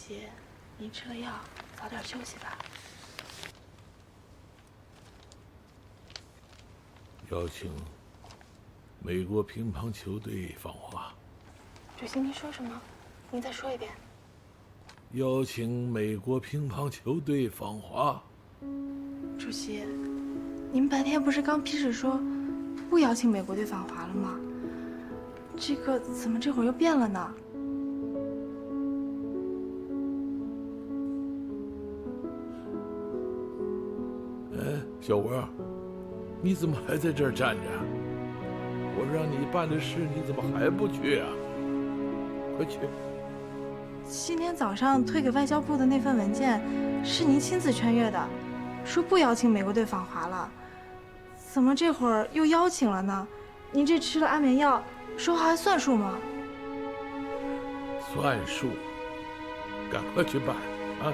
席，您吃了药，早点休息吧。邀请美国乒乓球队访华。主席，您说什么？您再说一遍。邀请美国乒乓球队访华。主席，您白天不是刚批示说不邀请美国队访华了吗？这个怎么这会儿又变了呢？哎，小王，你怎么还在这儿站着？我让你办的事，你怎么还不去啊？快去！今天早上推给外交部的那份文件，是您亲自圈阅的，说不邀请美国队访华了，怎么这会儿又邀请了呢？您这吃了安眠药，说话还算数吗？算数，赶快去办啊，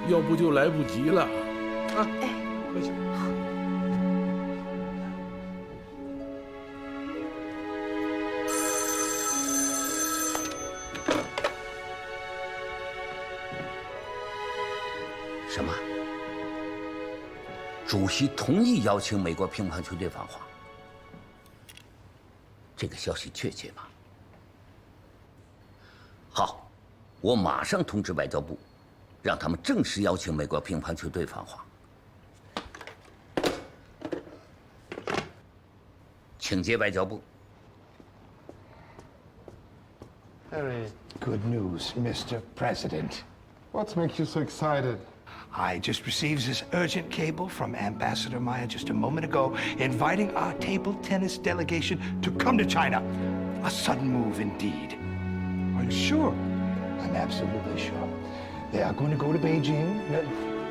要不就来不及了啊！哎，快去！什么？主席同意邀请美国乒乓球队访华？这个消息确切吗？好，我马上通知外交部，让他们正式邀请美国乒乓球队访华。请接外交部。 Very good news, Mr. President. What makes you so excited? I just received this urgent cable from Ambassador Maya just a moment ago, inviting our table tennis delegation to come to China. A sudden move indeed. Are you sure? I'm absolutely sure. They are going to go to Beijing,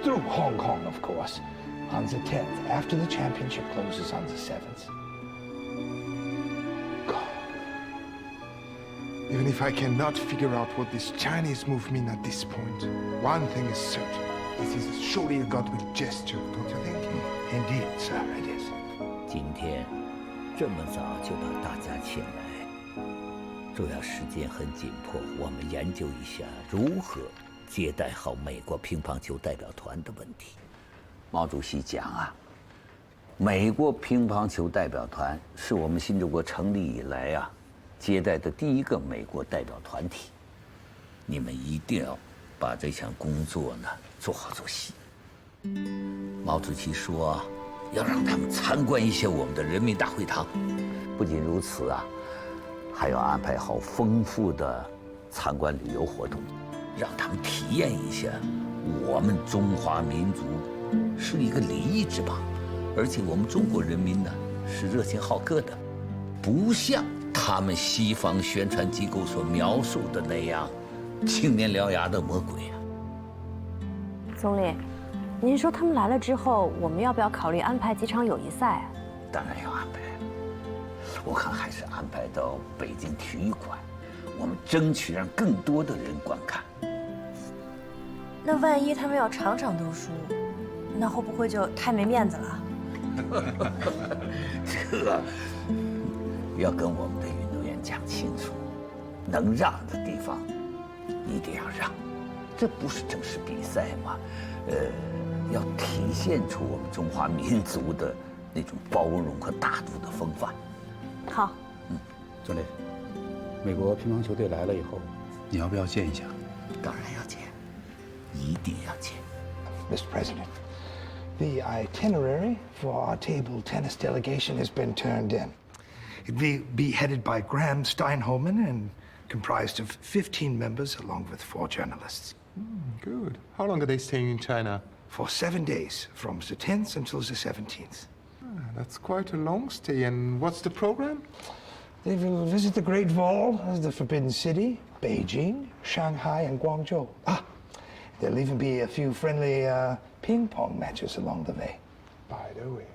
through Hong Kong, of course, on the 10th, after the championship closes on the 7th. Even if I cannot figure out what this Chinese move mean at this point, one thing is certain. This is surely a Godwin gesture, don't you think? Indeed, sir, it is. 今天这么早就把大家请来，主要时间很紧迫，我们研究一下如何接待好美国乒乓球代表团的问题。毛主席讲啊，美国乒乓球代表团是我们新中国成立以来啊接待的第一个美国代表团体，你们一定要把这项工作呢做好做细。毛主席说，要让他们参观一下我们的人民大会堂。不仅如此啊，还要安排好丰富的参观旅游活动，让他们体验一下我们中华民族是一个礼仪之邦，而且我们中国人民呢是热情好客的，不像他们西方宣传机构所描述的那样青面獠牙的魔鬼啊。总理，您说他们来了之后，我们要不要考虑安排几场友谊赛啊？当然要安排，我看还是安排到北京体育馆，我们争取让更多的人观看。那万一他们要场场都输，那会不会就太没面子了？这要跟我们的运动员讲清楚，能让的地方一定要让，这不是正式比赛吗？要体现出我们中华民族的那种包容和大度的风范。好，总理，美国乒乓球队来了以后，你要不要见一下？当然要见，一定要见。Mr. President, the itinerary for our table tennis delegation has been turned in. It will be headed by Graham Steinhoman and comprised of 15 members along with 4 journalists. Good. How long are they staying in China? For 7 days, from the 10th until the 17th. That's quite a long stay. And what's the program? They will visit the Great Wall, the Forbidden City, Beijing, Shanghai, and Guangzhou. There'll even be a few friendly ping pong matches along the way. By the way,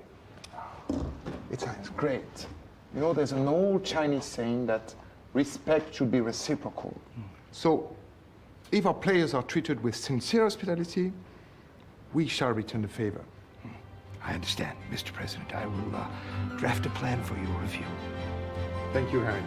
it sounds great. You know, there's an old Chinese saying that respect should be reciprocal. So, if our players are treated with sincere hospitality, we shall return the favor. I understand, Mr. President. I will draft a plan for your review. Thank you, Harry.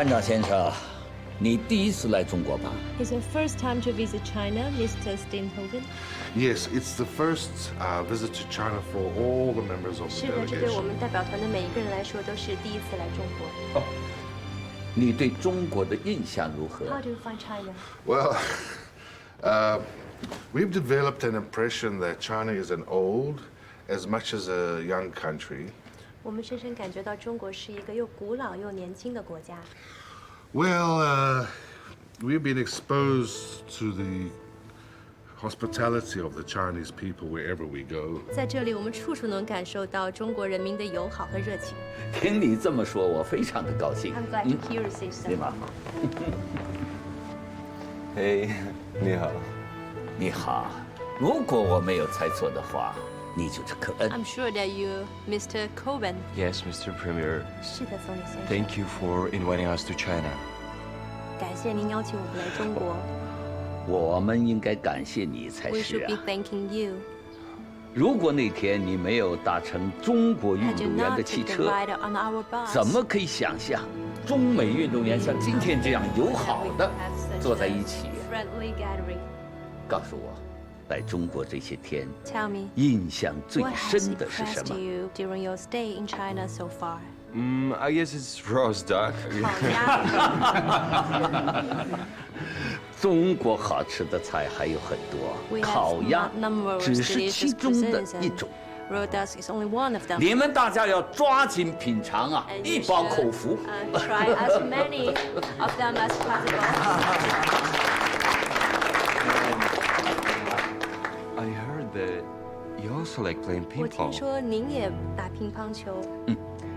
班长先生，你第一次来中国吧？ It's your first time to visit China, Mr. Steenhoven. Yes, it's the first visit to China for all the members of the 是的，这对我 delegation. 们代表团的每一个人来说都是第一次来中国。你对中国的印象如何？ How do you find China? Well, we've developed an impression that China is an old, as much as a young country. 我们深深感觉到中国是一个又古老又年轻的国家。 Well, we've been exposed to the hospitality of the Chinese people wherever we go. 在这里，我们处处能感受到中国人民的友好和热情。听你这么说，我非常的高兴。 I'm glad to hear you say so. 对吗？嘿，你好。你好，如果我没有猜错的话，你就是科恩。 I'm sure that you, Mr. Coben. Yes, Mr. Premier. 是的，总理先生。 Thank you for inviting us to China. 感谢您邀请我们来中国。我们应该感谢你才 We 是 should be 啊！ thanking you. 如果那天你没有搭乘中国运 Had you 动员 not 的 took 汽 the 车， ride on our bus, 怎么可以想象中美运动员像今天这样友好 we 的 would have such 坐在 a 一起？ friendly gathering? 告诉我，来中国这些天， Tell me, 印象最 what has 深的是什 impressed 么？ you during your stay in China so far? I guess it's roast duck. 烤鸭。中国好吃的菜还有很多 We，have 烤鸭 numerous 只是其 delicious 中的 cuisines 一 and 种。 roast duck is only one of them. 你们大家要抓紧品尝啊， And 一 you 饱 should, 口福。 try as many of them as possible. I heard that you also like playing 我 ping 听 pong. 说您也打乒乓球。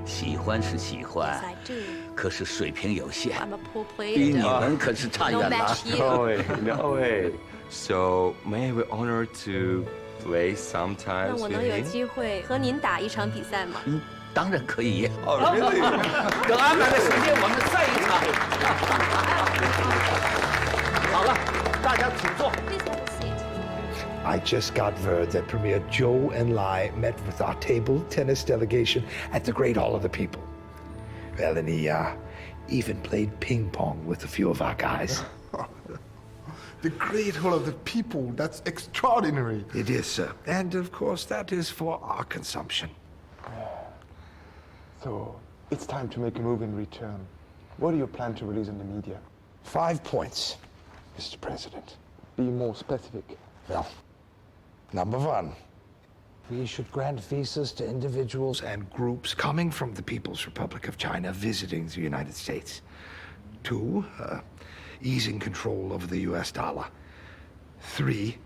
喜欢是喜 Yes, 欢 I，do. 可是水平有限， I'm a poor 比你 player. 们可是差 No 远了。 match No you. way, no way. So, may I be honored to play 那 sometimes 我 with 能有 him? 机会和您打一场比赛吗？当然可以。 Oh, really? 等安排的时间，我们赛一场。好了，大家请坐。 Please have a seat. I just got word that Premier Zhou Enlai met with our table tennis delegation at the Great Hall of the People. Well, and he even played ping pong with a few of our guys. The great hall of the people, that's extraordinary. It is, sir. And of course, that is for our consumption. So, it's time to make a move in return. What do you plan to release in the media? 5 points, Mr. President. Be more specific. Well, number 1, we should grant visas to individuals and groups coming from the People's Republic of China visiting the United States. 2, easing control over the US dollar. 3,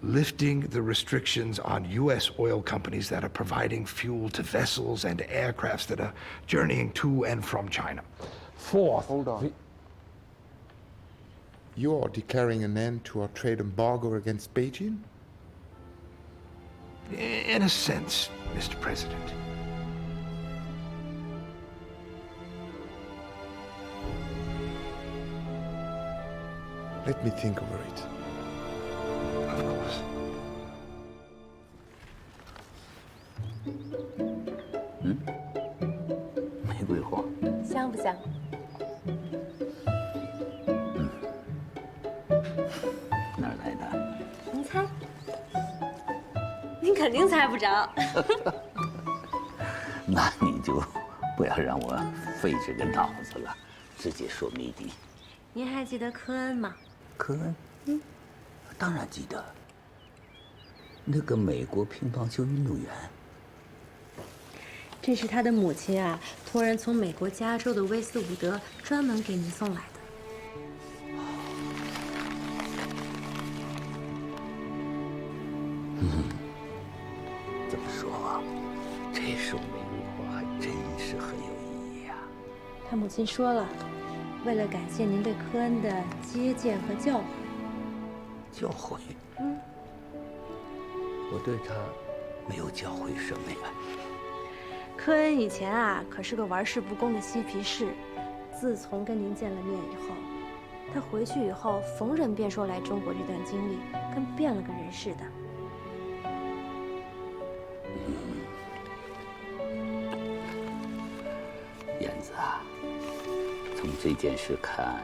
lifting the restrictions on US oil companies that are providing fuel to vessels and aircrafts that are journeying to and from China. 4th, Hold on. You are declaring an end to our trade embargo against Beijing? in a sense, Mr. President. Let me think over it. Of course. 玫瑰花，香不香？哪儿来的？您猜？您肯定猜不着。那你就不要让我费这个脑子了，直接说谜底。您还记得科恩吗？科恩，当然记得。那个美国乒乓球运动员，这是他的母亲啊，托人从美国加州的威斯伍德专门给您送来的。这么说啊，这束玫瑰花还真是很有意义啊。他母亲说了，为了感谢您对科恩的接见和教诲，教诲？我对他没有教诲什么呀。科恩以前啊可是个玩世不恭的嬉皮士，自从跟您见了面以后，他回去以后逢人便说来中国这段经历跟变了个人似的。燕子啊，从这件事看，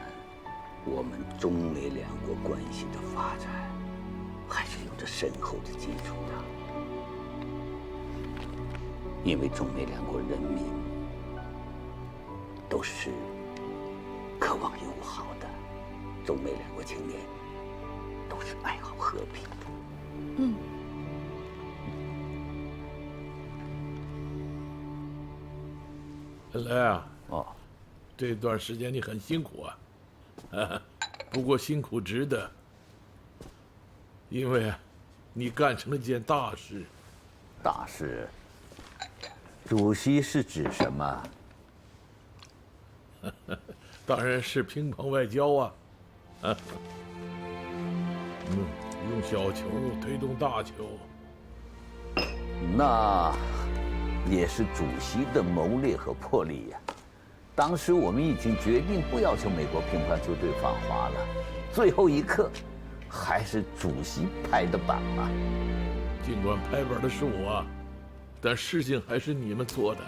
我们中美两国关系的发展还是有着深厚的基础的。因为中美两国人民都是渴望友好的，中美两国青年都是爱好和平的。嗯。本来啊，哦，这段时间你很辛苦啊，不过辛苦值得，因为你干成了件大事。大事，主席是指什么？当然是乒乓外交啊，用小球推动大球。那也是主席的谋略和魄力呀。当时我们已经决定不要求美国乒乓球队访华了，最后一刻，还是主席拍的板啊。尽管拍板的是我，但事情还是你们做的。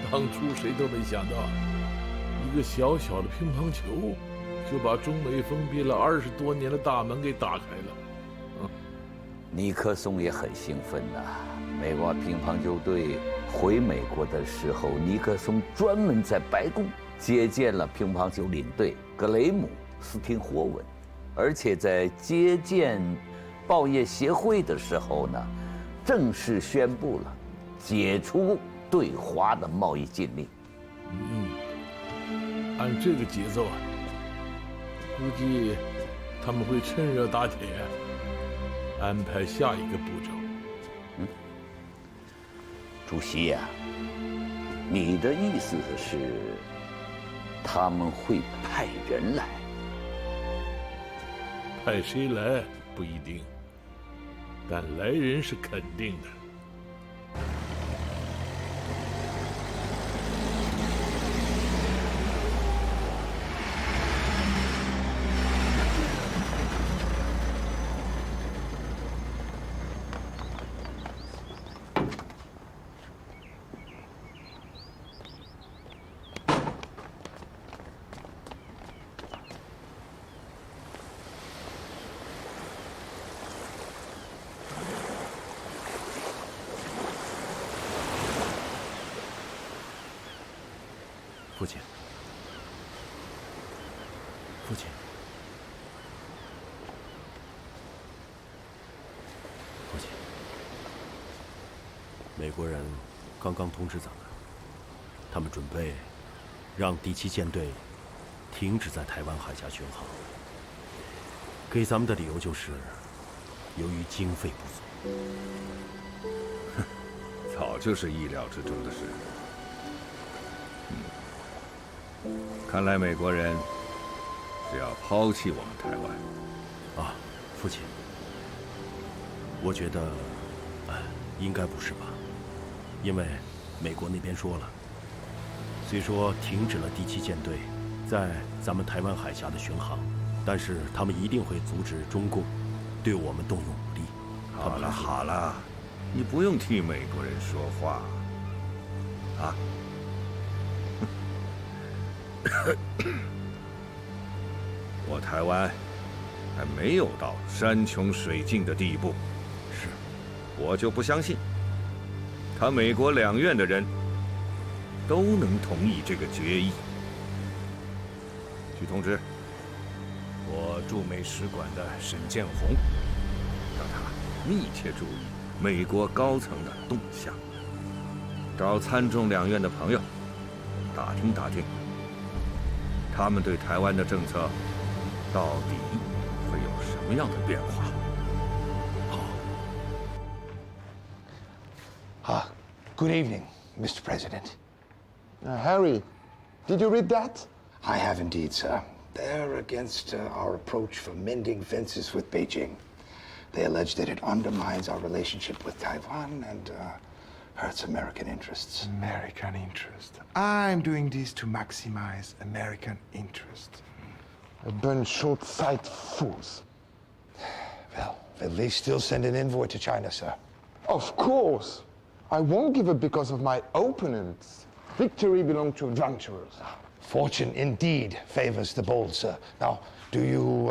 当初谁都没想到，一个小小的乒乓球，就把中美封闭了20多年的大门给打开了。尼克松也很兴奋呐。美国乒乓球队回美国的时候，尼克松专门在白宫接见了乒乓球领队格雷姆斯汀霍文，而且在接见报业协会的时候呢，正式宣布了解除对华的贸易禁令。按这个节奏，估计他们会趁热打铁，安排下一个步骤。主席呀，你的意思是他们会派人来？派谁来不一定，但来人是肯定的。父亲，父亲，父亲，美国人刚刚通知咱们，他们准备让第7舰队停止在台湾海峡巡航。给咱们的理由就是由于经费不足。早就是意料之中的事。看来美国人是要抛弃我们台湾。啊，父亲，我觉得，应该不是吧？因为美国那边说了，虽说停止了第7舰队在咱们台湾海峡的巡航，但是他们一定会阻止中共对我们动用武力。好了好了，你不用替美国人说话，啊。我台湾还没有到山穷水尽的地步，是，我就不相信，他美国两院的人都能同意这个决议。去通知我驻美使馆的沈建宏，让他密切注意美国高层的动向，找参众两院的朋友打听打听，他们对台湾的政策到底会有什么样的变化？好。Good evening, Mr. President. Harry, did you read that? I have indeed, sir. They're against our approach for mending fences with Beijing. They allege that it undermines our relationship with Taiwan and hurts American interests. American interest. I'm doing this to maximize American interest. A bunch short-sighted fools. Well, at least still send an envoy to China, sir. Of course. I won't give up because of my opponents. Victory belongs to adventurers. Fortune indeed favors the bold, sir. Now, do you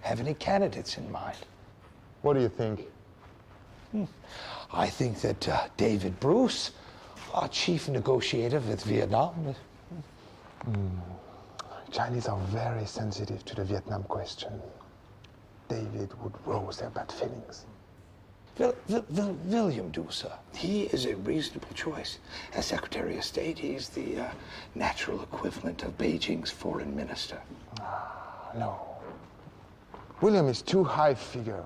have any candidates in mind? What do you think? I think that David Bruce, our chief negotiator with Vietnam. Chinese are very sensitive to the Vietnam question. David would rouse their bad feelings. William Du, sir. He is a reasonable choice. As Secretary of State, he's the natural equivalent of Beijing's foreign minister. No. William is too high figure.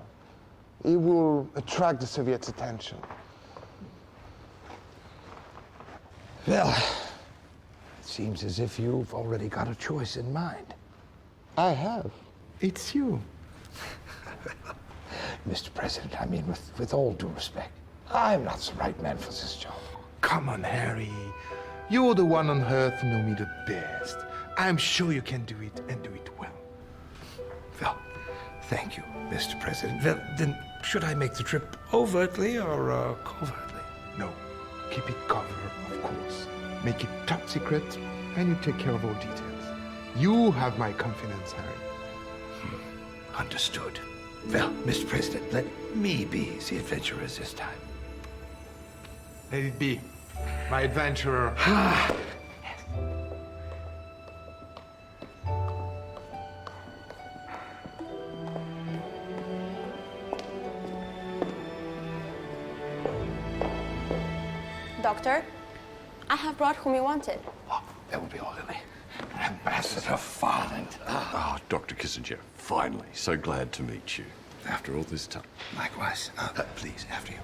He will attract the Soviets' attention. Well, it seems as if you've already got a choice in mind. I have. It's you. Mr. President, I mean, with all due respect, I'm not the right man for this job. Come on, Harry. You're the one on earth who know me the best. I'm sure you can do it and do it well. Well, thank you, Mr. President. Well, then, should I make the trip overtly or covertly? No, keep it covered, of course. Make it top secret, and you take care of all details. You have my confidence, Harry. Understood. Well, Mr. President, let me be the adventurer this time. Let it be. My adventurer. Doctor, I have brought whom you wanted. Oh, that would be all, Lily. Ambassador Farland. Ah, Dr. Kissinger, finally. So glad to meet you after all this time. Likewise. Please, after you.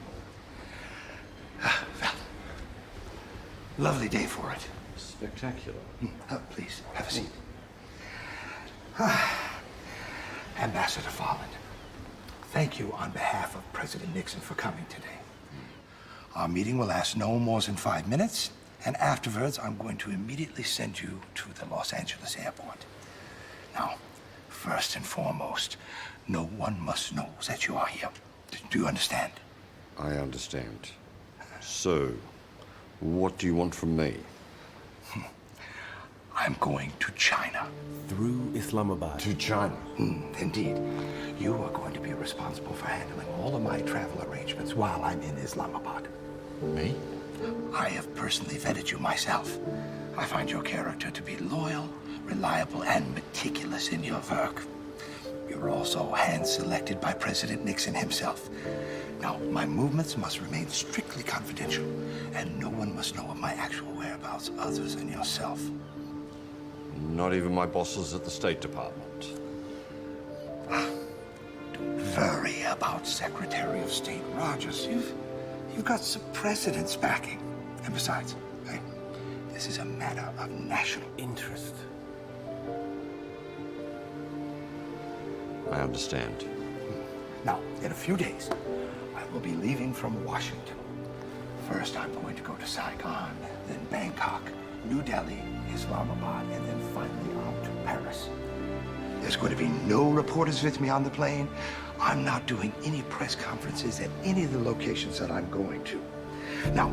Well, lovely day for it. Spectacular. Please, have a seat. Ambassador Farland, thank you on behalf of President Nixon for coming today. Our meeting will last no more than 5 minutes, and afterwards I'm going to immediately send you to the Los Angeles airport. Now, first and foremost, no one must know that you are here. Do you understand? I understand. So, what do you want from me? I'm going to China. Through Islamabad. To China? Indeed. You are going to be responsible for handling all of my travel arrangements while I'm in Islamabad. Me? I have personally vetted you myself. I find your character to be loyal, reliable, and meticulous in your work. You're also hand-selected by President Nixon himself. Now, my movements must remain strictly confidential, and no one must know of my actual whereabouts other than yourself. Not even my bosses at the State Department. Don't worry about Secretary of State Rogers. You've got the president's backing. And besides, this is a matter of national interest. I understand. Now, in a few days, I will be leaving from Washington. First, I'm going to go to Saigon, then Bangkok, New Delhi, Islamabad, and then finally on to Paris. There's going to be no reporters with me on the plane. I'm not doing any press conferences at any of the locations that I'm going to. Now,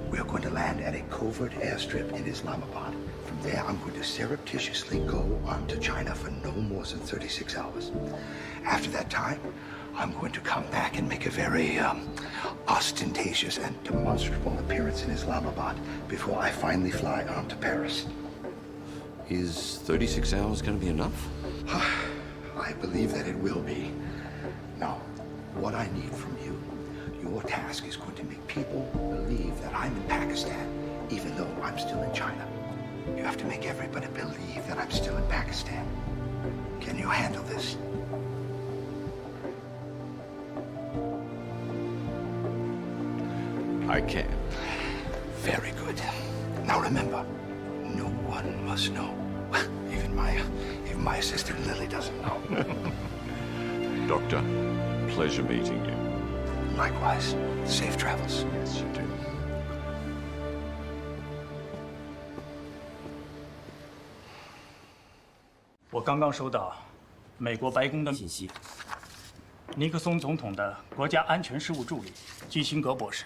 we're going to land at a covert airstrip in Islamabad. From there, I'm going to surreptitiously go on to China for no more than 36 hours. After that time, I'm going to come back and make a very ostentatious and demonstrable appearance in Islamabad before I finally fly on to Paris. Is 36 hours going to be enough? I believe that it will be. Now, what I need from you, your task is going to make people believe that I'm in Pakistan, even though I'm still in China. You have to make everybody believe that I'm still in Pakistan. Can you handle this? I can. Very good. Now remember, no one must know. Even my assistant Lily doesn't know. Doctor, pleasure meeting you. Likewise. Safe travels. Yes, you do.我刚刚收到美国白宫的信息，尼克松总统的国家安全事务助理基辛格博士，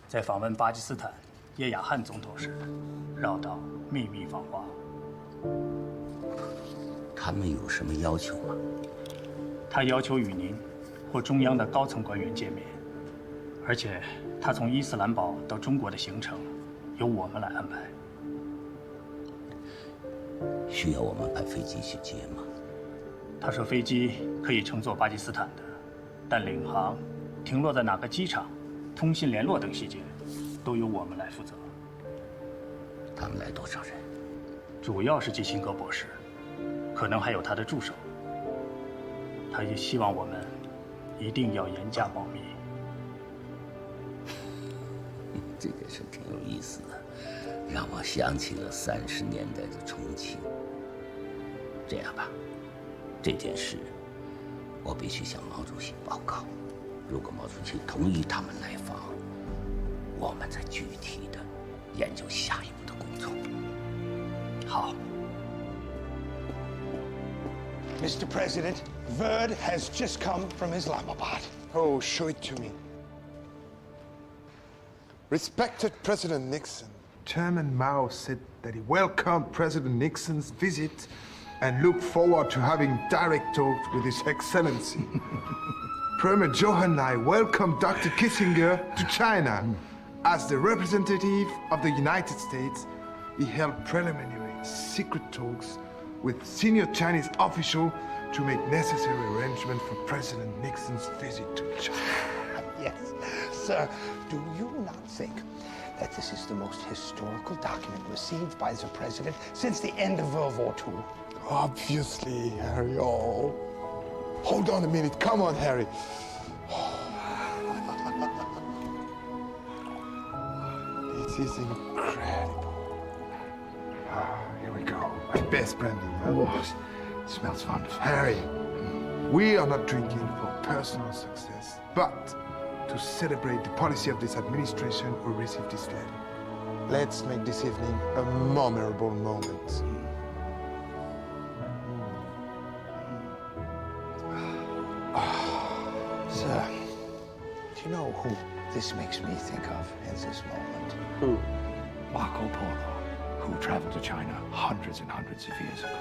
在访问巴基斯坦叶雅汗总统时，绕道秘密访华。他们有什么要求吗？他要求与您或中央的高层官员见面，而且他从伊斯兰堡到中国的行程由我们来安排。需要我们派飞机去接吗？他说飞机可以乘坐巴基斯坦的，但领航、停落在哪个机场、通信联络等细节，都由我们来负责。他们来多少人？主要是基辛格博士，可能还有他的助手。他也希望我们一定要严加保密。这件事挺有意思的，让我想起了30年代的重庆。这样吧，这件事我必须向毛主席报告。如果毛主席同意他们来访，我们再具体的研究下一步的工作。好。Mr. President, word has just come from Islamabad. Oh, show it to me. Respected President Nixon, Chairman Mao said that he welcomed President Nixon's visit and looked forward to having direct talks with His Excellency. Premier Johan and I welcome Dr. Kissinger to China. As the representative of the United States, he held preliminary secret talks with senior Chinese officials to make necessary arrangements for President Nixon's visit to China. Yes, sir. Do you not think that this is the most historical document received by the president since the end of World War II? Obviously, Harry. Oh, hold on a minute. Come on, Harry. This is incredible. Here we go. My best brandy. Oh, it smells wonderful. Harry, we are not drinking for personal success, but to celebrate the policy of this administration who received this letter. Let's make this evening a memorable moment. Sir, do you know who this makes me think of in this moment? Who? Marco Polo, who traveled to China hundreds and hundreds of years ago.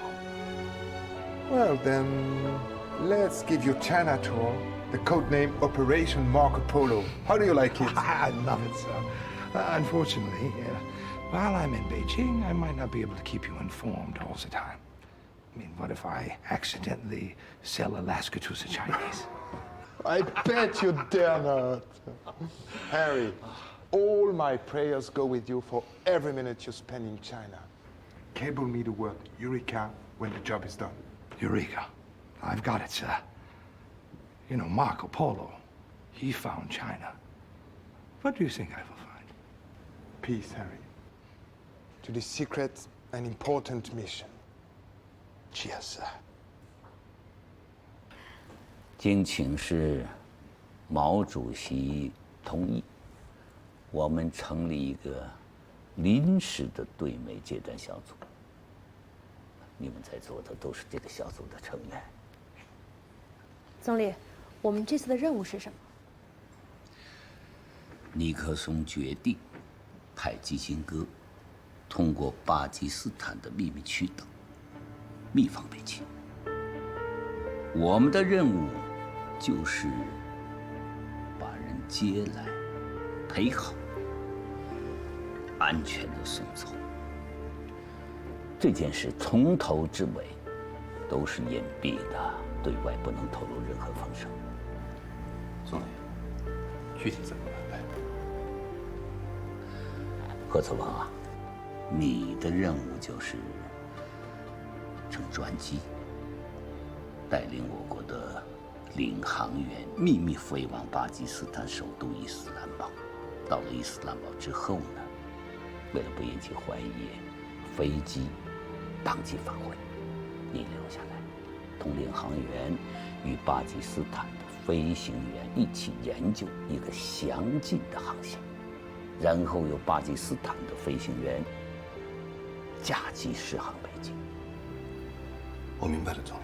Well, then, let's give you China tour. The code name Operation Marco Polo. How do you like it? I love it, sir. Unfortunately, while I'm in Beijing, I might not be able to keep you informed all the time. I mean, what if I accidentally sell Alaska to the Chinese? I bet you dare not. Harry, all my prayers go with you for every minute you spend in China. Cable me the word Eureka when the job is done. Eureka. I've got it, sir. You know, Marco Polo, he found China. What do you think I will find? Peace, Harry. To this secret and important mission. Cheers, sir. 经请示毛主席同意，我们成立一个临时的对美接待小组。你们在座的都是这个小组的成员。总理，我们这次的任务是什么？尼克松决定派基辛格通过巴基斯坦的秘密渠道密访北京。我们的任务就是把人接来，陪好，安全的送走。这件事从头至尾都是隐蔽的，对外不能透露任何风声。总理，具体怎么安排？贺子王啊，你的任务就是乘专机带领我国的领航员秘密飞往巴基斯坦首都伊斯兰堡。到了伊斯兰堡之后呢，为了不引起怀疑，飞机当即返回，你留下来，同领航员与巴基斯坦的飞行员一起研究一个详尽的航线，然后由巴基斯坦的飞行员驾机驶航北京。我明白了，总理。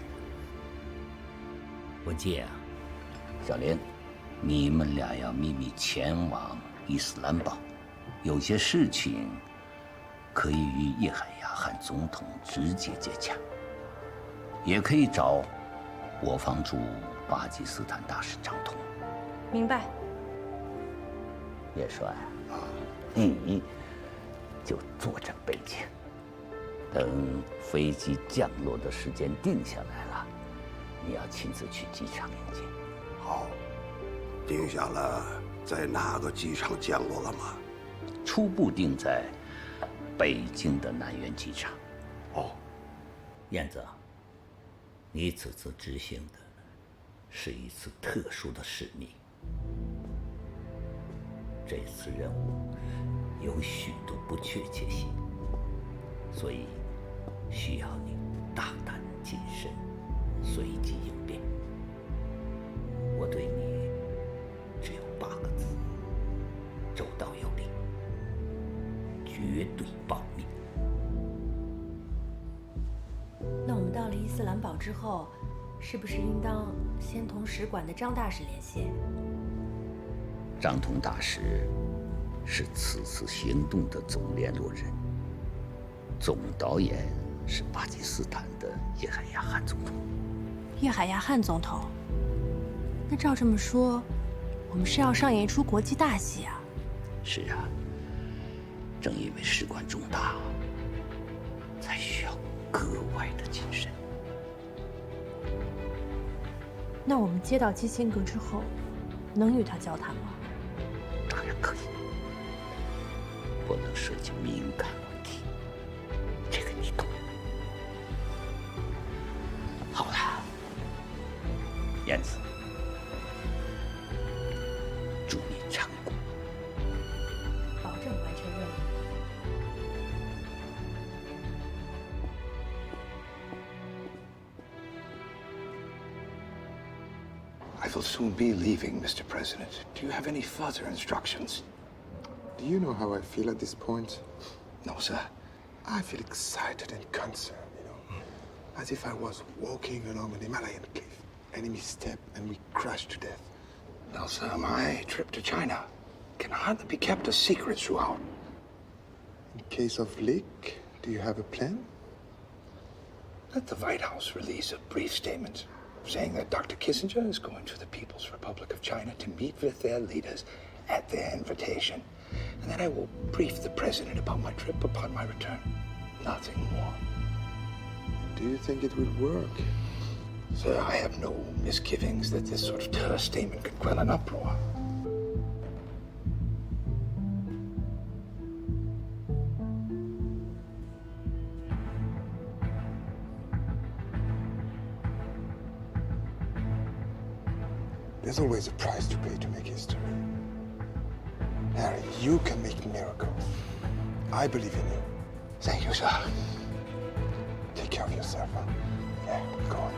文介啊，小林，你们俩要秘密前往伊斯兰堡，有些事情可以与叶海牙汗总统直接接洽，也可以找我方驻巴基斯坦大使张通。明白。叶帅，你就坐镇北京，等飞机降落的时间定下来了，你要亲自去机场迎接。好，定下了在哪个机场降落了吗？初步定在北京的南苑机场。哦，燕子，你此次执行的是一次特殊的使命。这次任务有许多不确切性，所以需要你大胆谨慎，随机应变。我对你只有8个字：周到有力，绝对保密。那我们到了伊斯兰堡之后，是不是应当先同使馆的张大使联系？张通大使是此次行动的总联络人，总导演是巴基斯坦的叶海亚汗总统。叶海亚汗总统，那照这么说，我们是要上演一出国际大戏啊！是啊，正因为事关重大，才需要格外的谨慎。那我们接到基辛格之后，能与他交谈吗？当然可以，不能涉及敏感问题，这个你懂。好了，燕子，祝你成功，保证完成任务。I will soon be leaving, Mr. President. Do you have any further instructions? Do you know how I feel at this point? No, sir. I feel excited and concerned, as if I was walking along an Himalayan cliff. Enemy step and we crash to death. Now, sir, my trip to China can hardly be kept a secret throughout. In case of leak, do you have a plan? Let the White House release a brief statement saying that Dr. Kissinger is going to the People's Republic of China to meet with their leaders at their invitation. And then I will brief the president about my trip upon my return. Nothing more. Do you think it will work? Sir, I have no misgivings that this sort of terse statement could quell an uproar. There's always a price to pay to make history. Harry, you can make miracles. I believe in you. Thank you, sir. Take care of yourself, huh? Yeah, go on.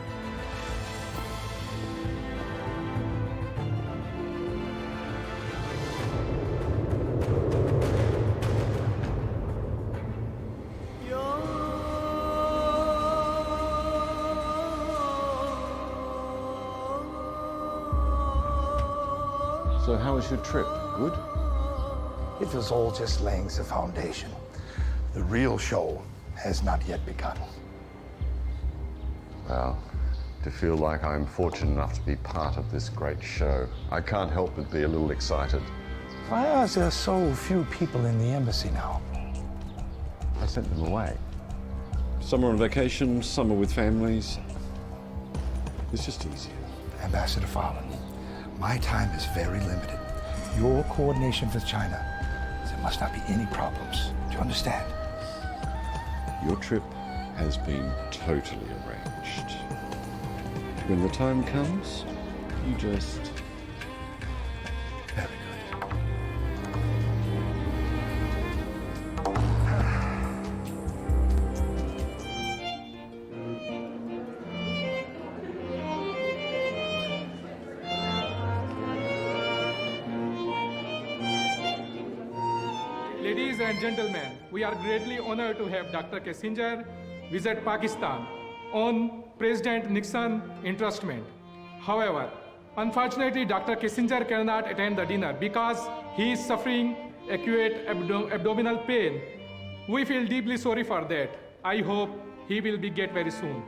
So how was your trip? Good? It was all just laying the foundation. The real show has not yet begun. Well, to feel like I'm fortunate enough to be part of this great show, I can't help but be a little excited. Why are there so few people in the embassy now? I sent them away. Some are on vacation, some are with families. It's just easier. Ambassador Farman, my time is very limited. Your coordination with China, there must not be any problems. Do you understand? Your trip has been totally arranged. When the time comes, you just... Very good. Ladies and gentlemen, we are greatly honored to have Dr. Kissinger visit Pakistan on President Nixon entrustment. However, unfortunately, Dr. Kissinger cannot attend the dinner because he is suffering acute abdominal pain. We feel deeply sorry for that. I hope he will be get very soon.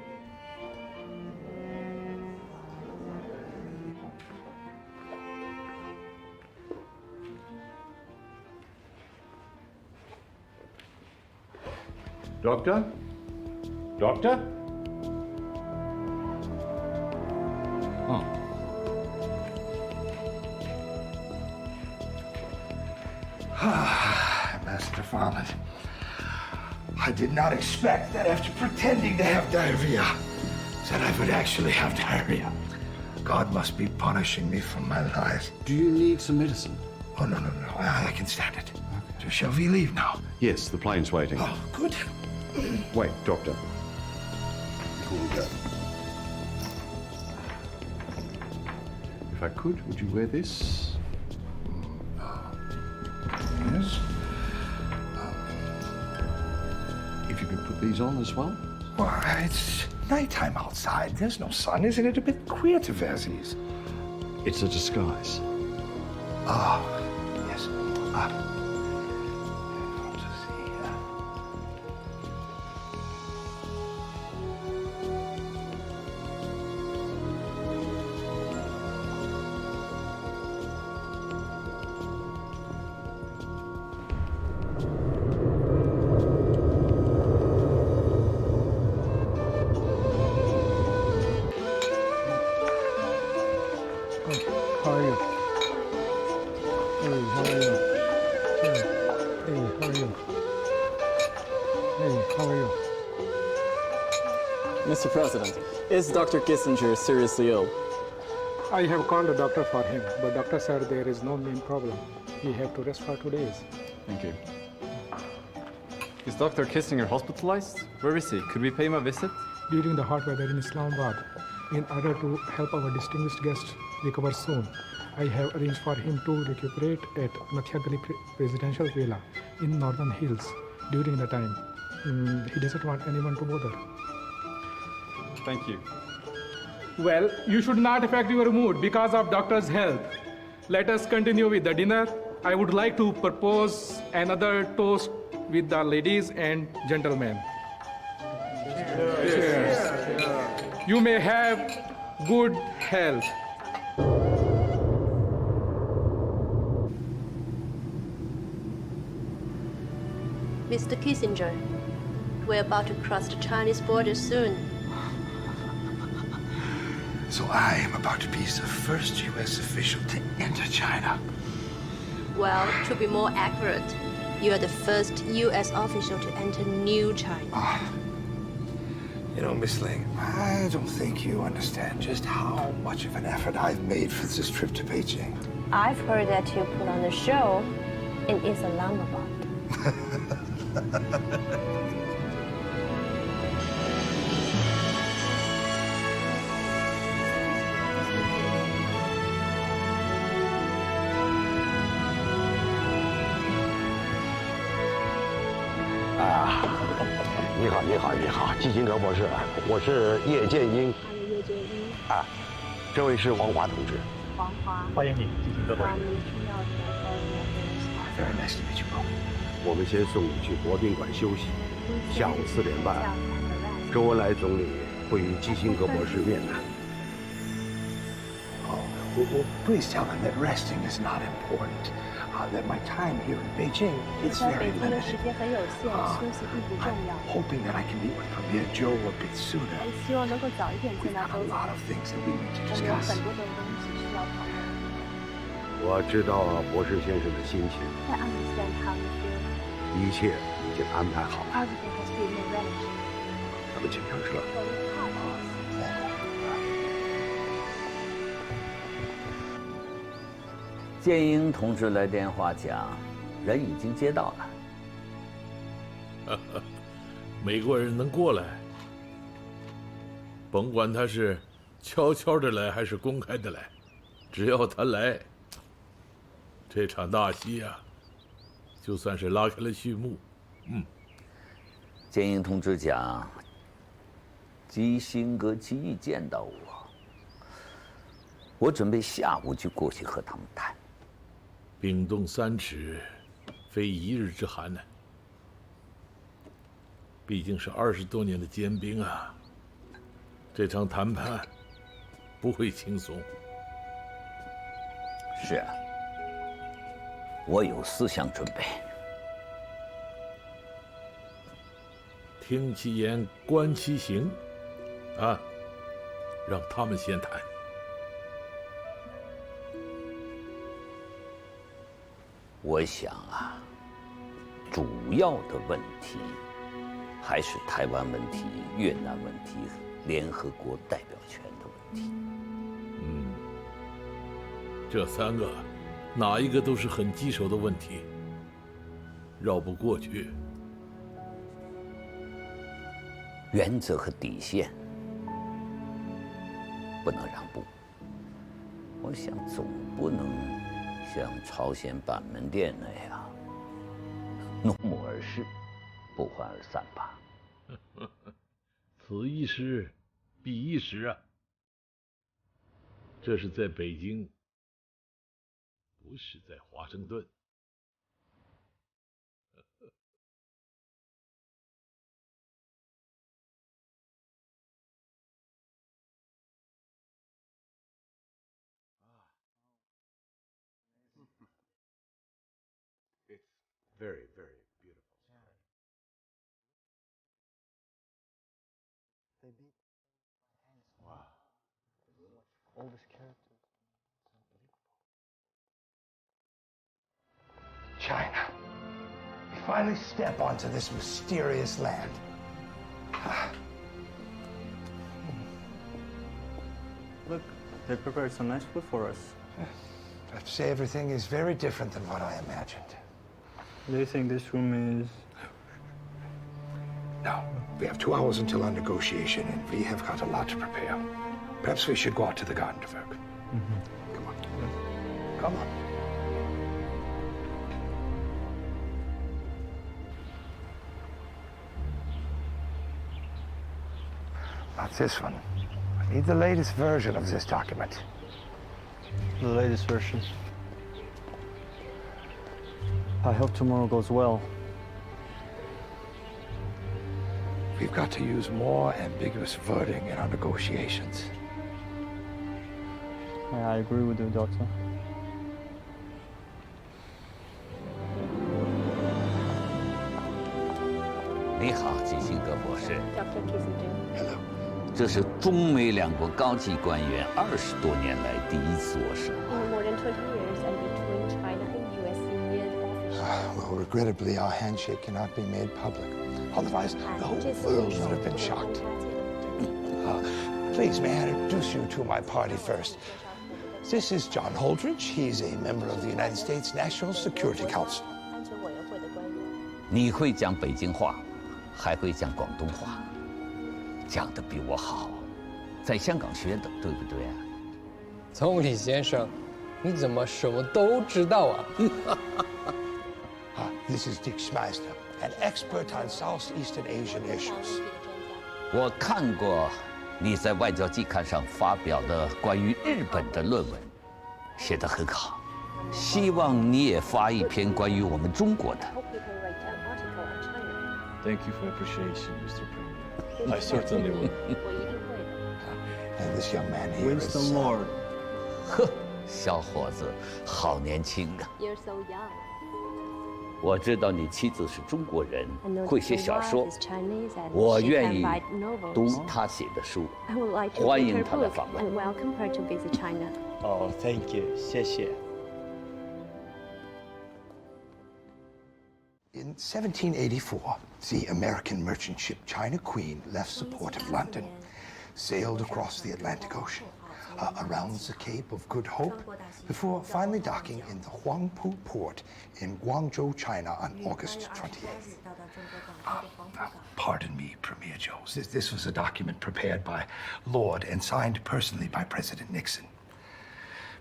Doctor? Doctor? Oh. Master Farland, I did not expect that after pretending to have diarrhea, that I would actually have diarrhea. God must be punishing me for my lies. Do you need some medicine? Oh, no. I can stand it. So shall we leave now? Yes, the plane's waiting. Oh, good. Wait, Doctor. Before we go. If I could, would you wear this? Yes. If you could put these on as well? Well, it's nighttime outside. There's no sun. Isn't it a bit queer to wear these? It's a disguise. Ah, yes. How are you? Hey, how are you? Hey, how are you? Hey, how are you? Mr. President, is Dr. Kissinger seriously ill? I have called the doctor for him, but doctor said there is no main problem. He have to rest for 2 days. Thank you. Is Dr. Kissinger hospitalized? Where is he? Could we pay him a visit? During the hot weather in Islamabad, in order to help our distinguished guest recover soon, I have arranged for him to recuperate at Nathia Gali Presidential Villa in Northern Hills during the time. He doesn't want anyone to bother. Thank you. Well, you should not affect your mood because of doctor's health. Let us continue with the dinner. I would like to propose another toast with the ladies and gentlemen. Cheers. You may have good health. Mr. Kissinger, we're about to cross the Chinese border soon. So I am about to be the first U.S. official to enter China. Well, to be more accurate, you are the first U.S. official to enter New China. You know, Miss Ling, I don't think you understand just how much of an effort I've made for this trip to Beijing. I've heard that you put on a show in Islamabad.你好，基辛格博士，我是叶剑英。啊，这位是王华同志。王华，欢迎你，基辛格博士。Very nice to meet you both. 我们先送你去国宾馆休息，下午4点半，周恩来总理会与基辛格博士面谈。Well, please tell them that resting is not important. That my time here in Beijing is very limited. I'm hoping that I can meet with Premier Zhou a bit sooner. We've got a lot of things that we need to discuss. 我知道博士先生的心情，一切已经安排好了。咱们请上车。建英同志来电话讲，人已经接到了。美国人能过来，甭管他是悄悄的来还是公开的来，只要他来，这场大戏啊，就算是拉开了序幕。建英同志讲，基辛格急于见到我准备下午就过去和他们谈。冰冻3尺，非一日之寒呢。毕竟是20多年的坚冰啊，这场谈判不会轻松。是啊，我有思想准备。听其言，观其行，啊，让他们先谈。我想啊，主要的问题还是台湾问题、越南问题、联合国代表权的问题。这3个，哪一个都是很棘手的问题，绕不过去。原则和底线不能让步。我想总不能像朝鲜板门店那样怒目而视，不欢而散吧。此一时，彼一时啊。这是在北京，不是在华盛顿。Very, very beautiful. They beat my hands. Wow. All this character. China. We finally step onto this mysterious land. Look, they prepared some nice food for us. I have to say everything is very different than what I imagined. Do you think this room is... No. We have 2 hours until our negotiation, and we have got a lot to prepare. Perhaps we should go out to the garden, Dverg. Come on. Come on. Not this one. I need the latest version of this document. The latest version. I hope tomorrow goes well. We've got to use more ambiguous wording in our negotiations. I agree with you, Doctor.你好，基辛格博士。Dr. Kissinger. Hello. 这是中美2国高级官员20多年来第一次握手。In more than 20 years, and between China and U.S. senior officials. Well, regrettably, our handshake cannot be made public. Otherwise, the whole world would have been shocked. Please, may I introduce you to my party first? This is John Holdridge. He's a member of the United States National Security Council. 安全委员会的官员。你会讲北京话，还会讲广东话，讲得比我好，在香港学的，对不对啊？总理先生，你怎么什么都知道啊？This is Dick Schmeister, an expert on Southeastern Asian issues. 我看过你在外交季刊上发表的关于日本的论文，写得很好。希望你也发一篇关于我们中国的。Thank you for your appreciation, Mr. Premier. I certainly will. And this young man here is... Winston Lord. 呵，小伙子，好年轻啊！ You're so young. 我知道你妻子是中国人，会写小说，我愿意读她写的书，欢迎她来访问。And welcome her to visit China. Oh, thank you. 谢谢。 In 1784, the American merchant ship China Queen left the port of London, sailed across the Atlantic Ocean, around the Cape of Good Hope, before finally docking in the Huangpu port in Guangzhou, China on August 28th. Pardon me, Premier Joe. This was a document prepared by Lord and signed personally by President Nixon.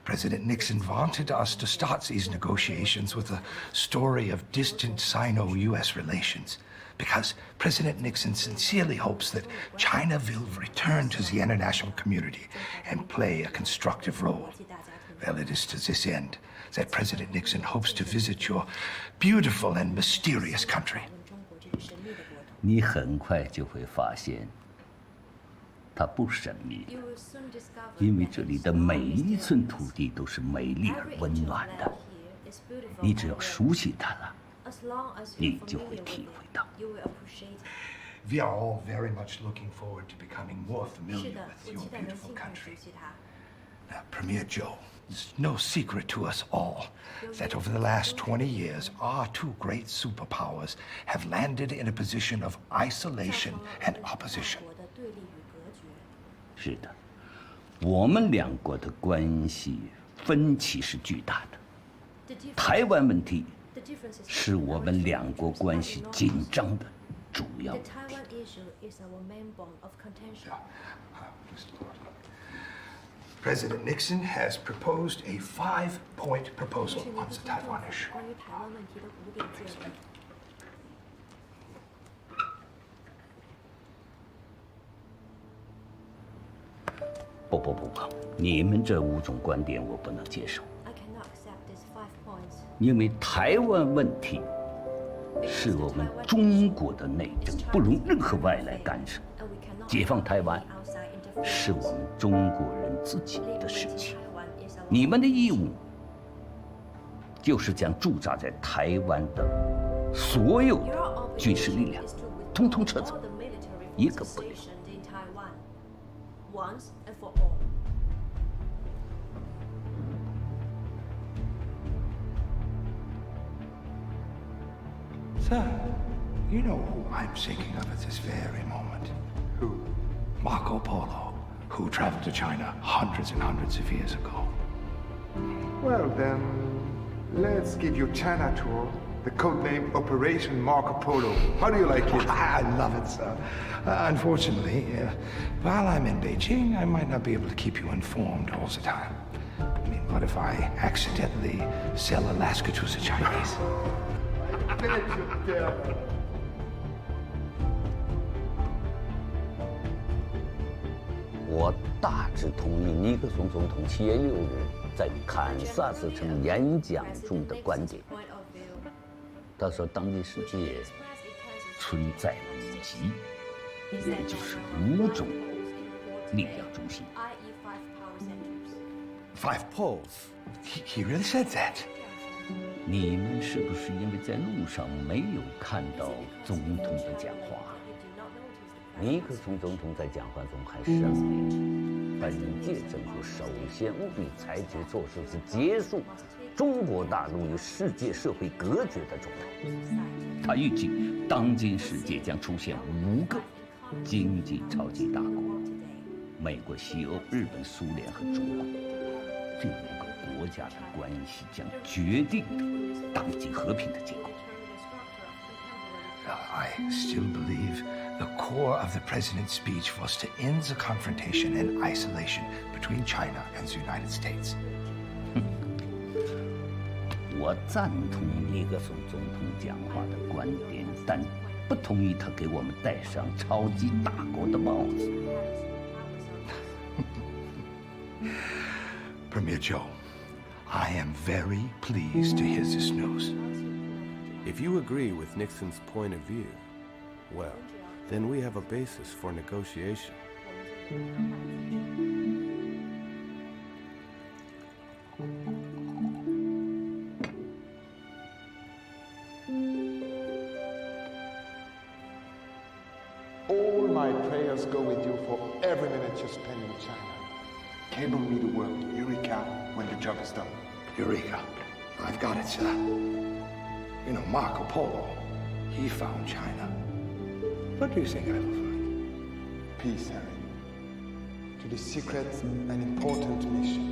President Nixon wanted us to start these negotiations with a story of distant Sino-U.S. relations, because President Nixon sincerely hopes that China will return to the international community and play a constructive role. Well, it is to this end that President Nixon hopes to visit your beautiful and mysterious country. 你很快就会发现，它不神秘的，因为这里的每一寸土地都是美丽而温暖的。你只要熟悉它了，你就会体会到。We are all very much looking forward to becoming more familiar with your beautiful country. Now, Premier Joe, it's no secret to us all that over the last 20 years, our two great superpowers have landed in a position of isolation and opposition. 是的，我们两国的关系分歧是巨大的。台湾问题是我们两国关系紧张的主要问题。President Nixon has proposed a 5-point proposal on the Taiwan issue. 不，你们这5种观点我不能接受，因为台湾问题是我们中国的内政，不容任何外来干涉。解放台湾是我们中国人自己的事情，你们的义务就是将驻扎在台湾的所有的军事力量通通撤走，一个不留。Sir, you know who I'm thinking of at this very moment. Who? Marco Polo, who traveled to China hundreds and hundreds of years ago. Well, then, let's give you China tour. The code name Operation Marco Polo. How do you like it? I love it, sir. Unfortunately, while I'm in Beijing, I might not be able to keep you informed all the time. I mean, what if I accidentally sell Alaska to the Chinese?我大致同意尼克松总统7月6日在堪萨斯城演讲中的观点。他说，当今世界存在五极，也就是5种力量中心。5 poles. He really said that. 你们是不是因为在路上没有看到总统的讲话？尼克松总统在讲话中还声明，本届政府首先务必采取措施，是结束中国大陆与世界社会隔绝的状态。他预计，当今世界将出现5个经济超级大国：美国、西欧、日本、苏联和中国。这5个国家的关系将决定当今和平的结果。I still believe the core of the president's speech was to end the confrontation and isolation between China and the United States. 我赞同尼克松总统讲话的观点，但不同意他给我们戴上超级大国的帽子。Premier Joe, I am very pleased to hear this news. If you agree with Nixon's point of view, well, then we have a basis for negotiation. All my prayers go with you for every minute you spend in China. Cable me the word Eureka when the job is done. Eureka. I've got it, sir. You know, Marco Polo, he found China. What do you think I will find? Peace, Harry. To the secret and important mission.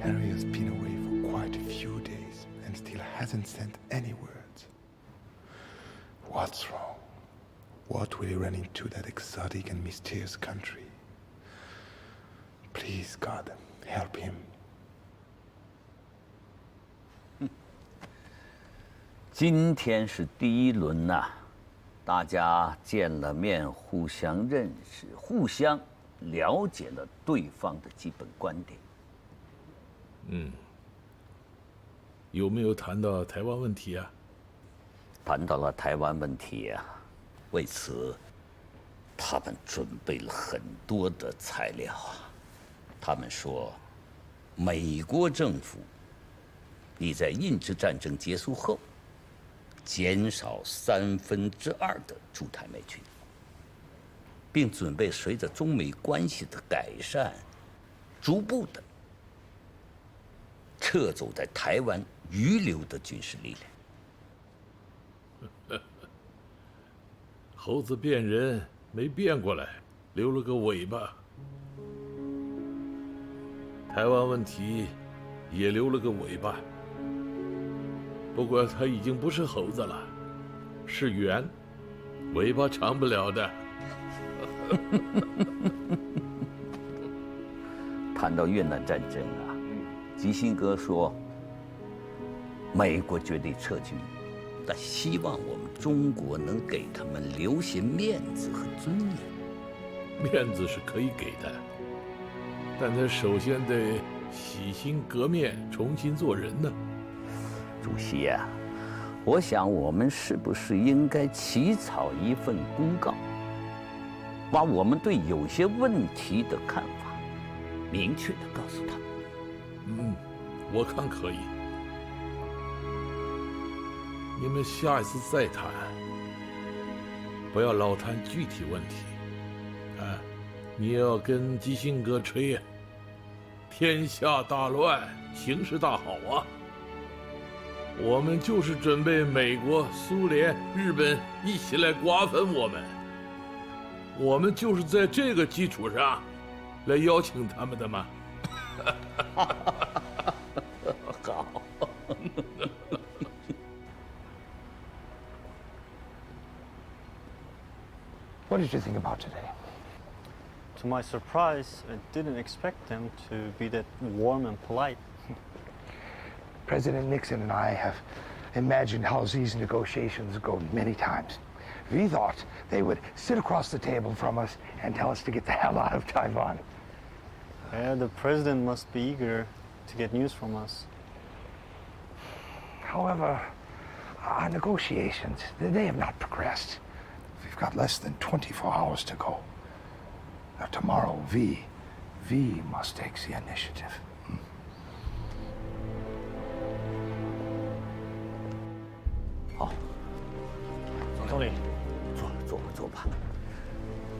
Harry has been away for quite a few days and still hasn't sent any words. What's wrong? What will he run into that exotic and mysterious country? Please, God, help him. 今天是第1轮呐，大家见了面，互相认识，互相了解了对方的基本观点。有没有谈到台湾问题啊？谈到了台湾问题呀，为此，他们准备了很多的材料啊。他们说，美国政府已在印支战争结束后，减少2/3的驻台美军，并准备随着中美关系的改善，逐步的撤走在台湾余留的军事力量。猴子变人没变过来，留了个尾巴。台湾问题也留了个尾巴，不过它已经不是猴子了，是猿，尾巴长不了的。谈到越南战争啊，基辛格说，美国决定撤军，但希望我们中国能给他们留些面子和尊严。面子是可以给的，但他首先得洗心革面，重新做人呢。主席呀，我想我们是不是应该起草一份公告，把我们对有些问题的看法明确的告诉他们？我看可以。你们下一次再谈，不要老谈具体问题。你要跟基辛格吹呀，天下大乱，形势大好啊！我们就是准备美国、苏联、日本一起来瓜分我们，我们就是在这个基础上来邀请他们的嘛。好。What did you think about today? To my surprise, I didn't expect them to be that warm and polite. President Nixon and I have imagined how these negotiations go many times. We thought they would sit across the table from us and tell us to get the hell out of Taiwan. Yeah, the president must be eager to get news from us. However, our negotiations, they have not progressed. We've got less than 24 hours to go. Now, tomorrow, V must take the initiative. 好，总理，坐吧。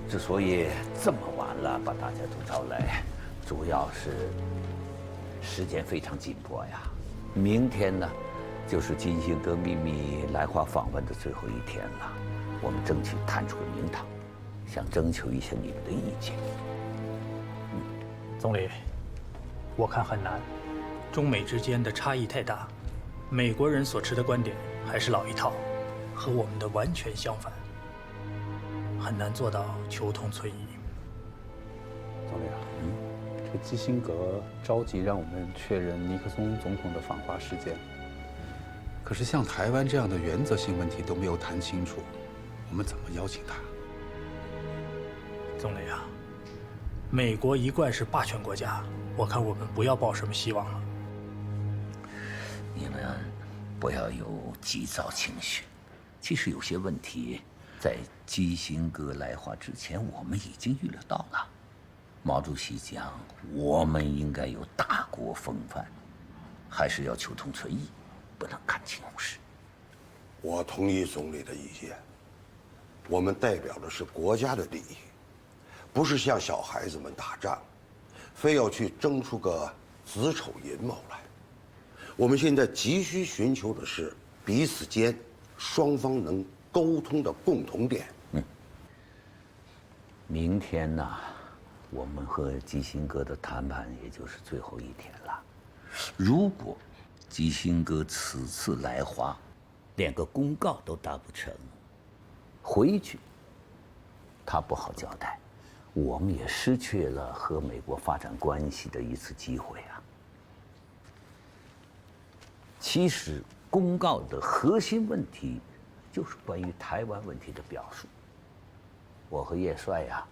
之所以这么晚了把大家都招来，主要是时间非常紧迫呀。明天呢，就是基辛格秘密来华访问的最后一天了，我们争取探出个名堂，想征求一下你们的意见。总理，我看很难，中美之间的差异太大，美国人所持的观点还是老一套，和我们的完全相反，很难做到求同存异。总理啊，这个基辛格着急让我们确认尼克松总统的访华时间，可是像台湾这样的原则性问题都没有谈清楚，我们怎么邀请他？总理啊，美国一贯是霸权国家，我看我们不要抱什么希望了。你们不要有急躁情绪。其实有些问题，在基辛格来华之前，我们已经预料到了。毛主席讲，我们应该有大国风范，还是要求同存异，不能看清误视。我同意总理的意见，我们代表的是国家的利益，不是像小孩子们打仗，非要去争出个子丑寅卯来。我们现在急需寻求的是彼此间双方能沟通的共同点。明天呢，我们和基辛格的谈判也就是最后一天了。如果基辛格此次来华，连个公告都达不成，回去他不好交代，我们也失去了和美国发展关系的一次机会啊。其实公告的核心问题就是关于台湾问题的表述。我和叶帅呀，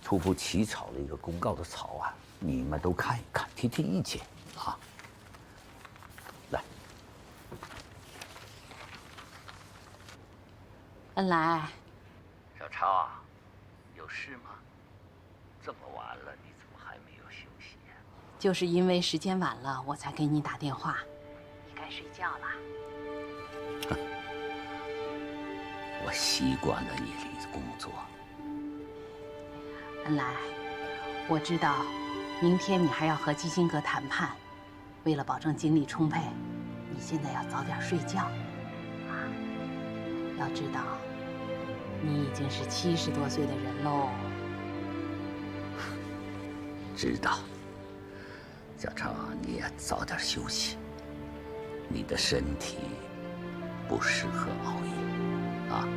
初步起草了一个公告的草案，你们都看一看，提提意见啊。来，恩来，小超啊，有事吗？这么晚了，你怎么还没有休息呀？就是因为时间晚了，我才给你打电话。你该睡觉了。我习惯了夜里的工作。恩来，我知道，明天你还要和基辛格谈判，为了保证精力充沛，你现在要早点睡觉。啊，要知道，你已经是70多岁的人喽。知道。小超，你也早点休息，你的身体不适合熬夜，啊。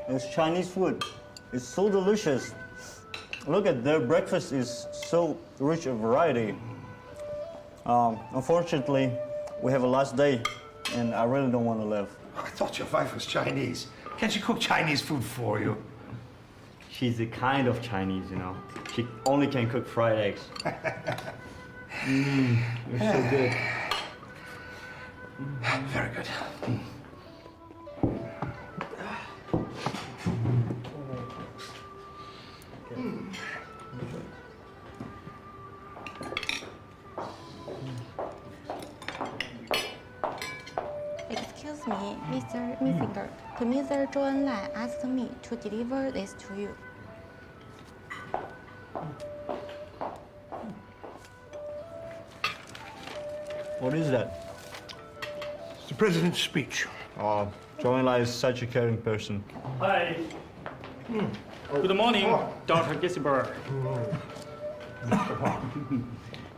It's Chinese food. It's so delicious. Look at their breakfast is so rich of variety. Unfortunately, we have a last day, and I really don't want to live. I thought your wife was Chinese. Can't she cook Chinese food for you? She's a kind of Chinese, you know. She only can cook fried eggs. You're so good. Very good. Excuse me, Mr. Missinger. Mr. Zhou Enlai asked me to deliver this to you. What is that? It's the president's speech. Oh, Zhou Enlai is such a caring person. Hi. Good morning, Dr. Ginsburg.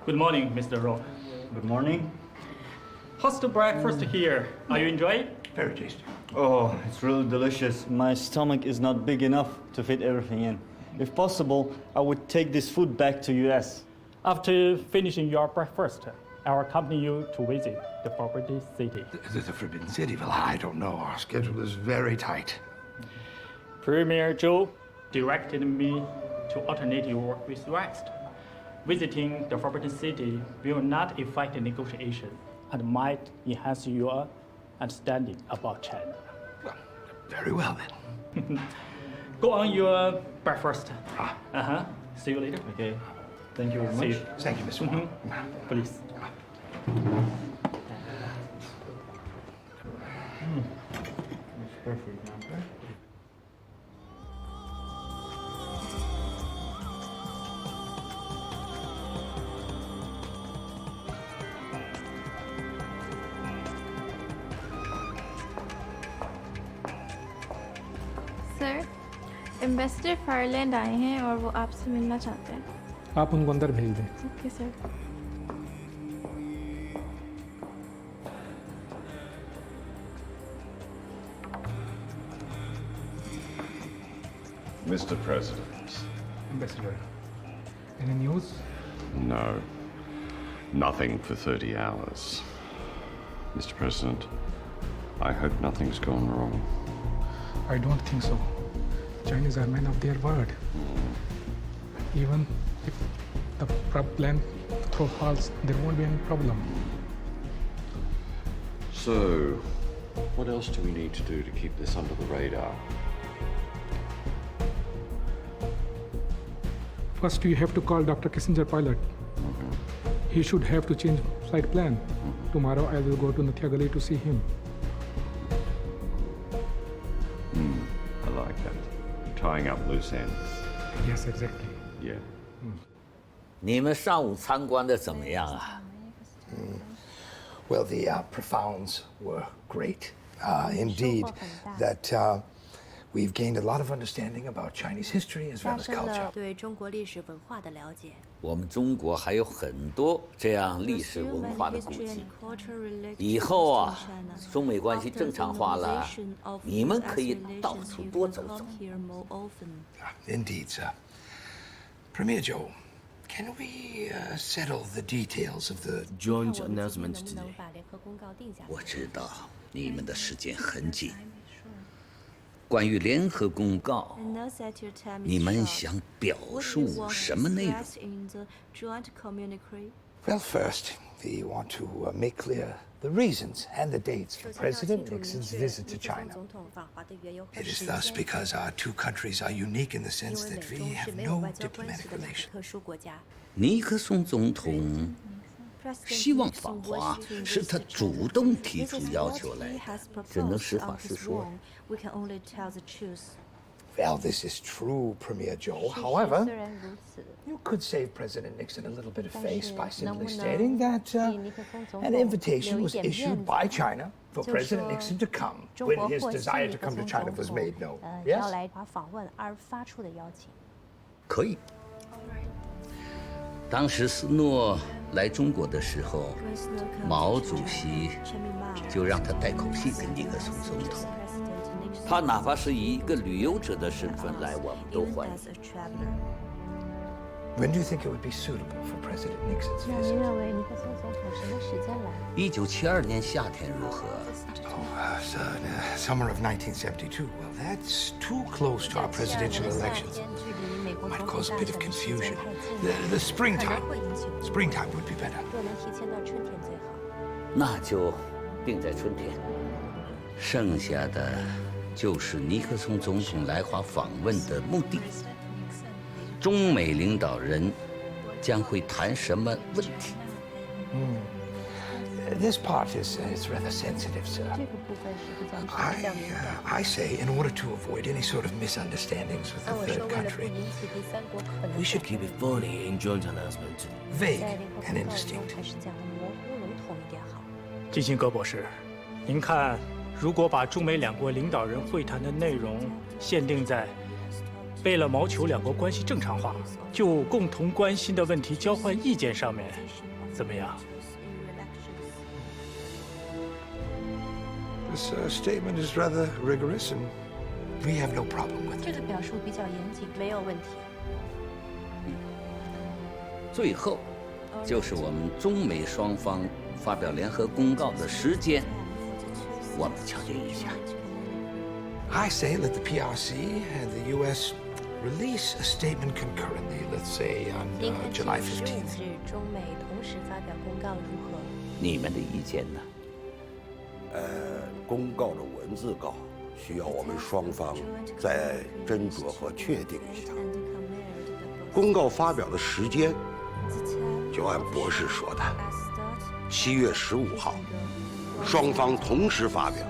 Good morning, Mr. Rowe. Good morning. How's the breakfast here? Are you enjoying it? Very tasty. Oh, it's really delicious. My stomach is not big enough to fit everything in. If possible, I would take this food back to US. After finishing your breakfast, I'll accompany you to visit the Forbidden City. The Forbidden City? Well, I don't know. Our schedule is very tight. Premier Zhou directed me to alternate your work with rest. Visiting the Forbidden City will not affect the negotiation and might enhance your understanding about China. Well, very well then. Go on your breakfast. See you later. Okay. Thank you very See much. you. Thank you, Mr. Wong. Please. It's perfect. Sir, ambassador फायरलैंड आए हैं और वो आपसे मिलना चाहते हैं। आप उनको अंदर भेज दें। Okay sir. Mr. President. Ambassador, any news? No. Nothing for 30 hours. Mr. President, I hope nothing's gone wrong. I don't think so. Chinese are men of their word. Even if the plan through falls, there won't be any problem. So, what else do we need to do to keep this under the radar? First, you have to call Dr. Kissinger pilot. He should have to change flight plan. Tomorrow, I will go to Nathia Gali to see him. I like that. Tying up loose ends. Yes, exactly. Yeah. 你们上午参观的怎么样啊？ Well, the profounds were great. Indeed, that we've gained a lot of understanding about Chinese history as well as culture. 对中国历史文化的了解。我们中国还有很多这样历史文化的古迹。以后啊，中美关系正常化了，你们可以到处多走走。Indeed, sir. Premier Zhou, Can we settle the details of the joint announcement today? 我知道你们的时间很紧。关于联合公告，你们想表述什么内容？ Well, first, we want to make clear the reasons and the dates for President Nixon's visit to China. It is thus because our two countries are unique in the sense that we have no diplomatic relations. 尼克松总统希望访华，是他主动提出要求来的，只能实话实说。 Well, this is true, Premier Joe. However, you could save President Nixon a little bit of face by simply stating that an invitation was issued by China for President Nixon to come when his desire to come to China was made known. Yes? 可以。当时斯诺来中国的时候，毛主席就让他带口信给尼克松总统。 他哪怕是以一个旅游者的身份来，我们都欢迎。When do you think it would be suitable for President Nixon's visit? 1972年夏天如何？ Oh, summer of 1972. Well, that's too close to our presidential elections. Might cause a bit of confusion. The springtime would be better. 那就定在春天。剩下的。 就是尼克松总统来华访问的目的。中美领导人将会谈什么问题？ This part is rather sensitive, sir. I say, in order to avoid any sort of misunderstandings with the third country, we should keep it funny in joint announcement. Vague and indistinct. 基辛格博士，您看。 如果把中美两国领导人会谈的内容限定在为了谋求两国关系正常化，就共同关心的问题交换意见上面，怎么样？ This statement is rather rigorous, and we have no problem with it. 这个表述比较严谨，没有问题。最后，就是我们中美双方发表联合公告的时间。 我们敲定一下。I say let the PRC and the U.S. release a statement concurrently. Let's say on July 15th. 中美同时发表公告如何？你们的意见呢？公告的文字稿需要我们双方再斟酌和确定一下。公告发表的时间，就按博士说的，7月15号。 双方同时发表。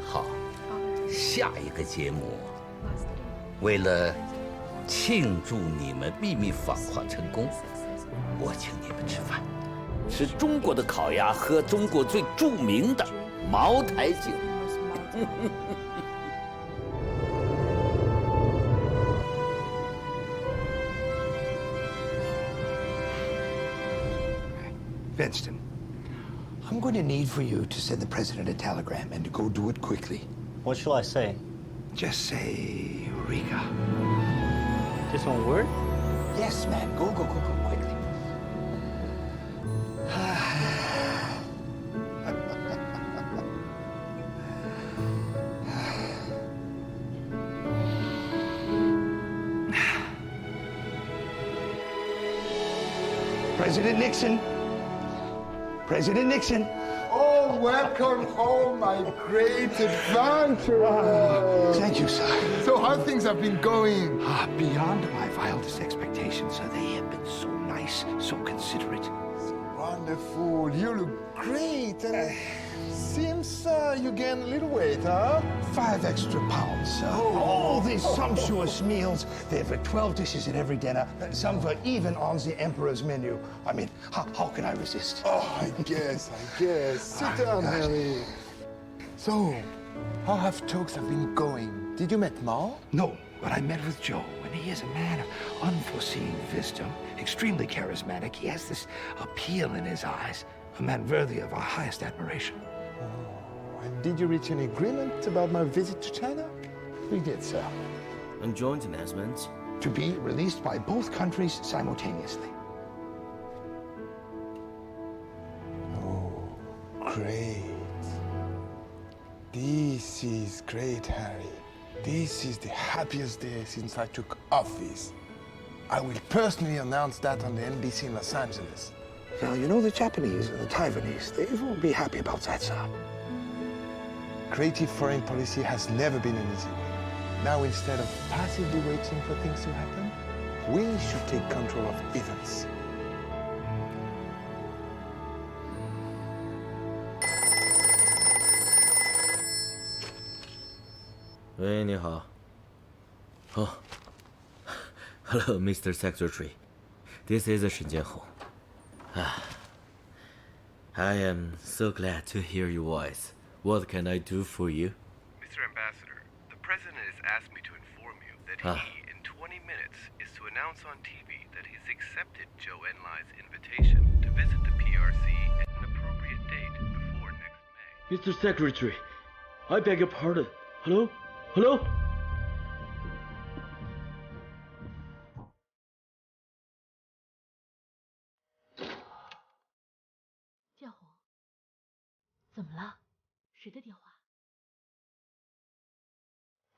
好，下一个节目，为了庆祝你们秘密访华成功，我请你们吃饭，吃中国的烤鸭，喝中国最著名的茅台酒。Benston, I'm going to need for you to send the president a telegram and to go do it quickly. What shall I say? Just say Riga. Just one word? Yes, man. Go quickly. President Nixon. President Nixon. Oh, welcome home, my great adventurer. Thank you, sir. So how things have been going? Beyond my wildest expectations, sir. They have been so nice, so considerate. Wonderful. You look great. And seems you gained a little weight, huh? 5 extra pounds, sir. All these sumptuous meals. There were 12 dishes at every dinner. Some were even on the emperor's menu. I mean, how can I resist? Oh, I guess. Sit down, Harry. So, how have talks been going? Did you meet Mao? No, but I met with Joe, and he is a man of unforeseen wisdom, extremely charismatic. He has this appeal in his eyes, a man worthy of our highest admiration. And did you reach an agreement about my visit to China? We did, sir. And joint announcements? to be released by both countries simultaneously. Oh, great. This is great, Harry. This is the happiest day since I took office. I will personally announce that on the NBC in Los Angeles. Now, you know the Japanese and the Taiwanese, they won't be happy about that, sir. Creative foreign policy has never been an easy way. Now, instead of passively waiting for things to happen, we should take control of events. 喂，你好。哦 ，Hello, Mr. Secretary. This is Shen Jianhong. I am so glad to hear your voice. What can I do for you? Mr. Ambassador, the President has asked me to inform you that he, in 20 minutes, is to announce on TV that he's accepted Zhou Enlai's invitation to visit the PRC at an appropriate date before next May. Mr. Secretary, I beg your pardon. Hello? Hello? 建宏，怎么了？谁的电话？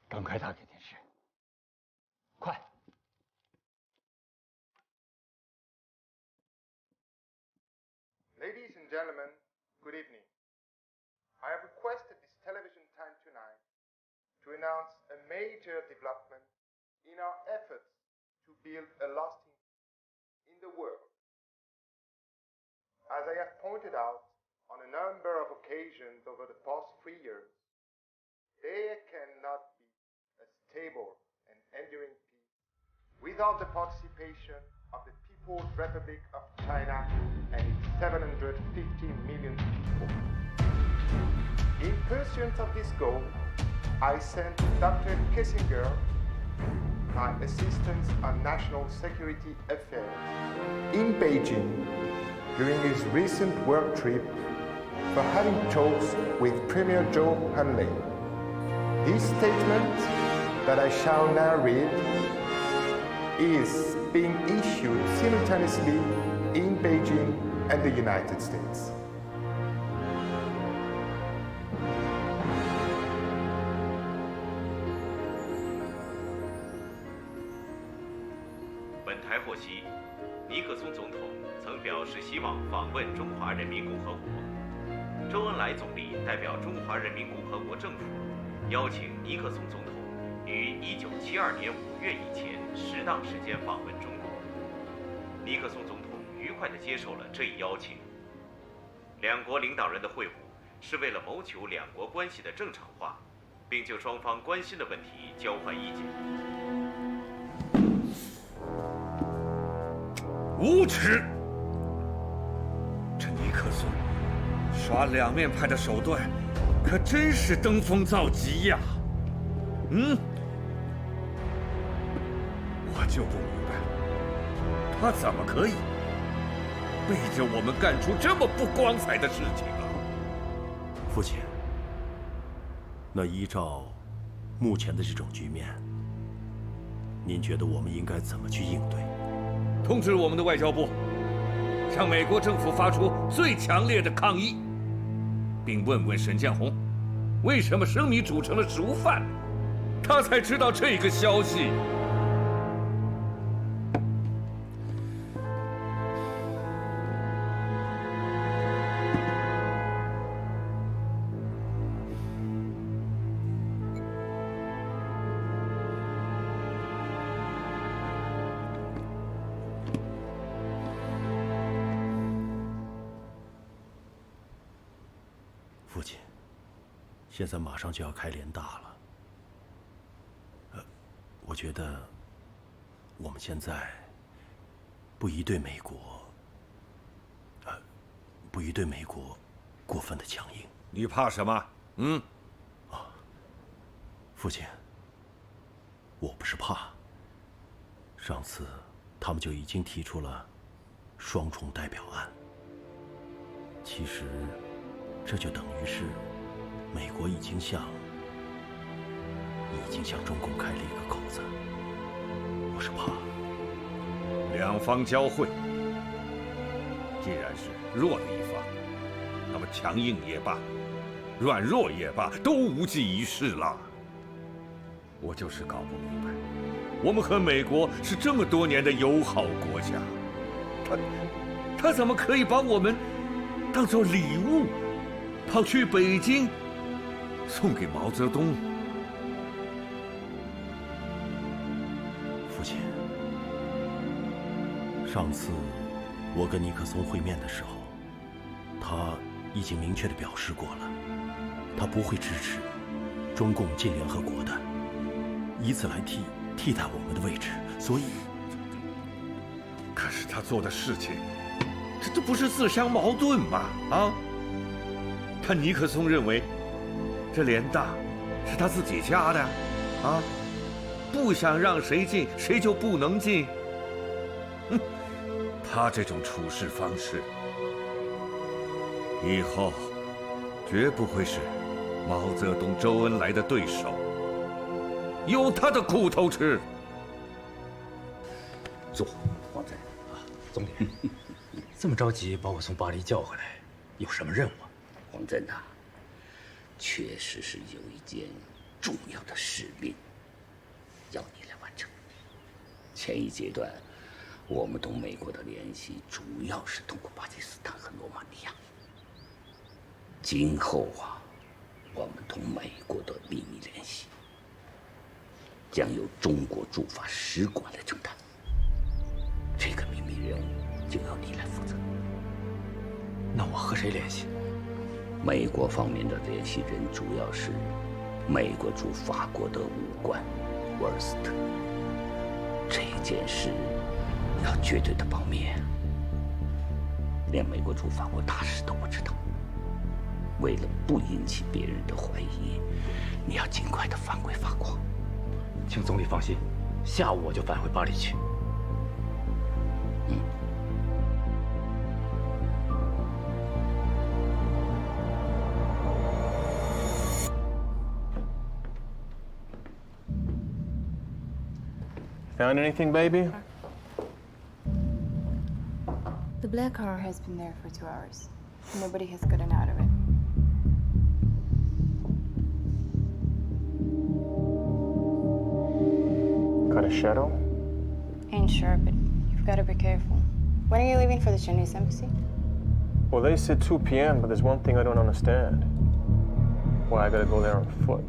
赶快打给电视，快！ Ladies and gentlemen, good evening. I have requested this television time tonight to announce a major development in our efforts to build a lasting peace in the world. As I have pointed out on a number of occasions over the past 3 years, there cannot be a stable and enduring peace without the participation of the People's Republic of China and its 750 million people. In pursuance of this goal, I sent Dr. Kissinger, my assistant on national security affairs, in Beijing during his recent work trip for having talks with Premier Zhou Enlai. This statement that I shall now read is being issued simultaneously in Beijing and the United States. 本台获悉，尼克松总统曾表示希望访问中华人民共和国。周恩来总理代表中华人民共和国政府，邀请尼克松总统于1972年5月以前适当时间访问中国。尼克松总统愉快地接受了这一邀请。两国领导人的会晤是为了谋求两国关系的正常化，并就双方关心的问题交换意见。 无耻！这尼克松耍两面派的手段，可真是登峰造极呀！我就不明白，他怎么可以背着我们干出这么不光彩的事情啊！父亲，那依照目前的这种局面，您觉得我们应该怎么去应对？ 通知我们的外交部，向美国政府发出最强烈的抗议，并问问沈建宏，为什么生米煮成了熟饭，他才知道这个消息。父亲，现在马上就要开联大了。我觉得我们现在不宜对美国，不宜对美国过分的强硬。你怕什么？父亲，我不是怕。上次他们就已经提出了双重代表案。其实。 这就等于是，美国已经向中共开了一个口子。我是怕两方交汇，既然是弱的一方，那么强硬也罢，软弱也罢，都无济于事了。我就是搞不明白，我们和美国是这么多年的友好国家，他怎么可以把我们当作礼物，跑去北京送给毛泽东？父亲，上次我跟尼克松会面的时候，他已经明确地表示过了，他不会支持中共进联合国的，以此来替代我们的位置。所以，可是他做的事情，这不是自相矛盾吗？啊？他尼克松认为，这联大是他自己家的，啊，不想让谁进，谁就不能进。他这种处事方式，以后绝不会是毛泽东、周恩来的对手，有他的苦头吃。坐，王震啊，总理，这么着急把我从巴黎叫回来，有什么任务啊？王震呐，确实是有一件重要的使命要你来完成。前一阶段，我们同美国的联系主要是通过巴基斯坦和罗马尼亚。今后啊，我们同美国的秘密联系将由中国驻法使馆来承担。这个秘密任务就由你来负责。那我和谁联系？美国方面的联系人主要是美国驻法国的武官沃尔斯特。这件事要绝对的保密，连美国驻法国大使都不知道。为了不引起别人的怀疑，你要尽快的返回法国。请总理放心，下午我就返回巴黎去。Found anything, baby? The black car has been there for 2 hours. Nobody has gotten out of it. Got a shadow? Ain't sure, but you've got to be careful. When are you leaving for the Chinese embassy? Well, they said 2 p.m., but there's one thing I don't understand. Why I gotta go there on foot?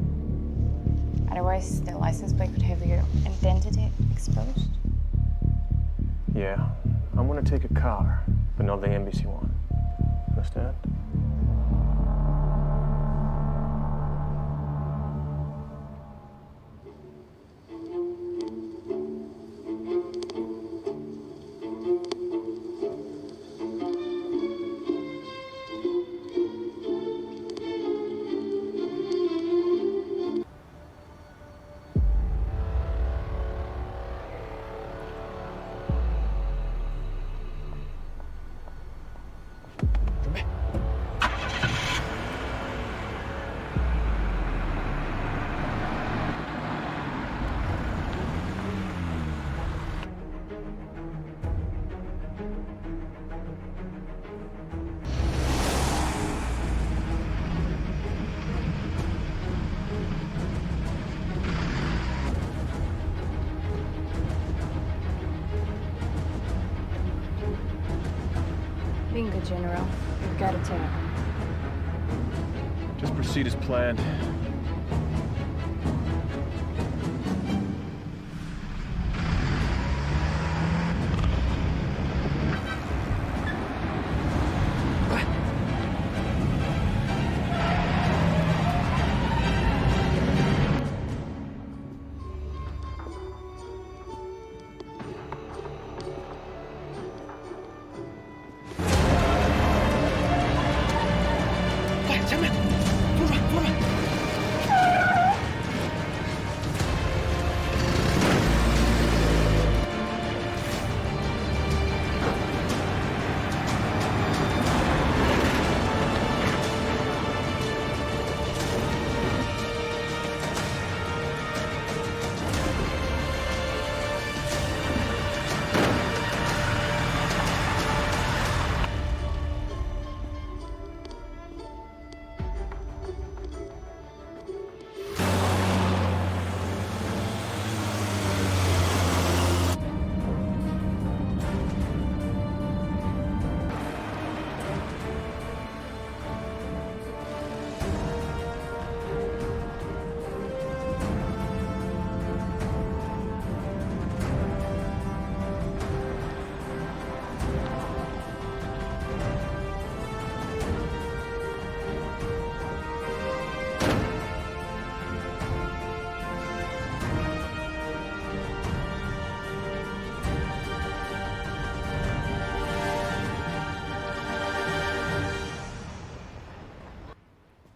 Otherwise, the license plate could have your identity exposed. Yeah, I'm gonna take a car, but not the embassy one. Understand? Bingo, General. You've got a turn. Just proceed as planned.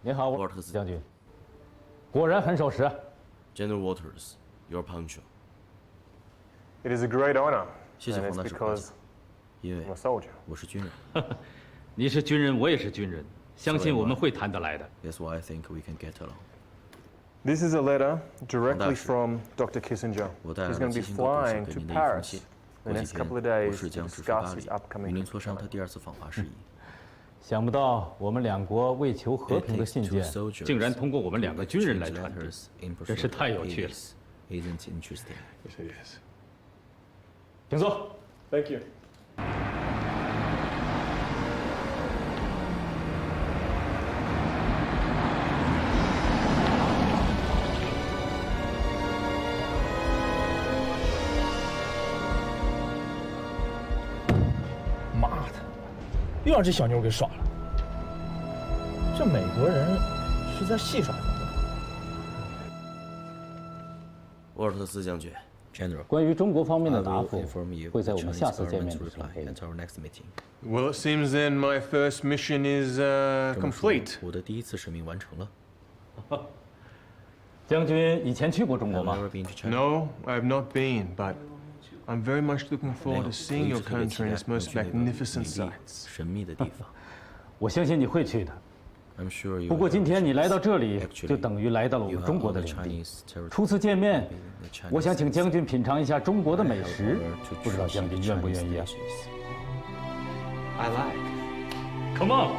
您好，沃特斯将军。果然很守时。General Waters, you're punctual. It is a great honor. 谢谢 and 黄 it's 大使夸奖 because 因为 I'm a soldier. 我是军人。你是军人，我也是军人，相信我们会谈得来的。That's why I think we can get along. This is a letter directly from Dr. Kissinger. 我带来 He's 了 going to 基 be 辛格博士 flying 给 to 您的一封 Paris 信。 the 过几 next 天， couple of 博 days 士 to 将直飞巴 discuss 黎， his upcoming 与您磋商他第2次访华事宜。想不到我们两国为求和平的信件，竟然通过我们2个军人来传递，真是太有趣了。 Isn't interesting? Yes, it is. 请坐。 Thank you. 妈的，又让这小妞给耍了。这美国人是在戏耍咱们。沃尔特斯将军 ，General， 关于中国方面的答复 inform you 会在我们 Chinese 下次见面 government's 的时候 reply 给你 at。our next meeting. Well, it seems then my first mission is 这么说 complete. 我的第1次使命完成了。将军以前去过中国吗？ Never been to China. No, I have not been, but I'm very much looking forward to seeing your country and its most magnificent sights. 神秘的地方。我相信你会去的。 I'm sure you. 不过今天你来到这里，就等于来到了我们中国的领地。初次见面，我想请将军品尝一下中国的美食，不知道将军愿不愿意啊 I like.？Come on。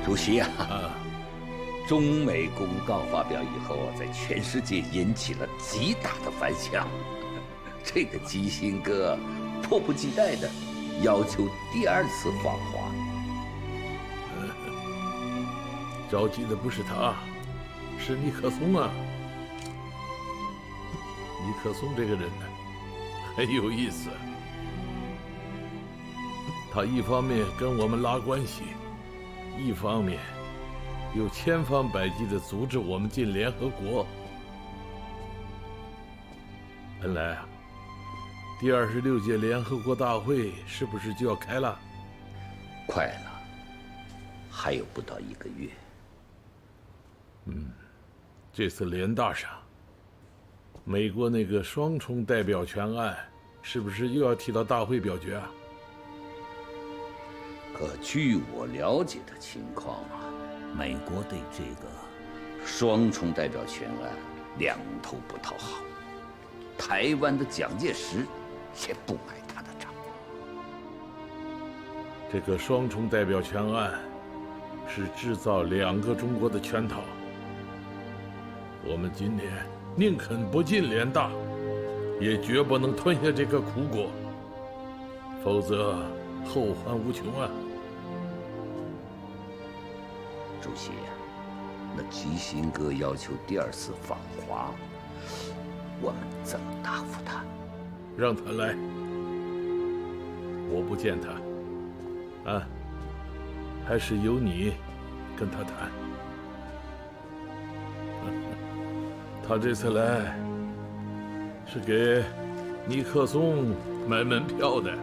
主席啊，中美公告发表以后啊，在全世界引起了极大的反响。这个基辛格迫不及待地要求第2次访华。着急的不是他，是尼克松啊。尼克松这个人呢，很有意思。他一方面跟我们拉关系，一方面又千方百计地阻止我们进联合国。本来啊，第26届联合国大会是不是就要开了？快了，还有不到1个月。这次联大上，美国那个双重代表权案，是不是又要提到大会表决啊？可据我了解的情况啊，美国对这个双重代表权案两头不讨好，台湾的蒋介石也不买他的账。这个双重代表权案是制造2个中国的圈套。我们今天宁肯不进联大，也绝不能吞下这个苦果，否则后患无穷啊！主席呀，那基辛格要求第2次访华，我们怎么答复他？让他来，我不见他，啊，还是由你跟他谈。他这次来是给尼克松买门票的。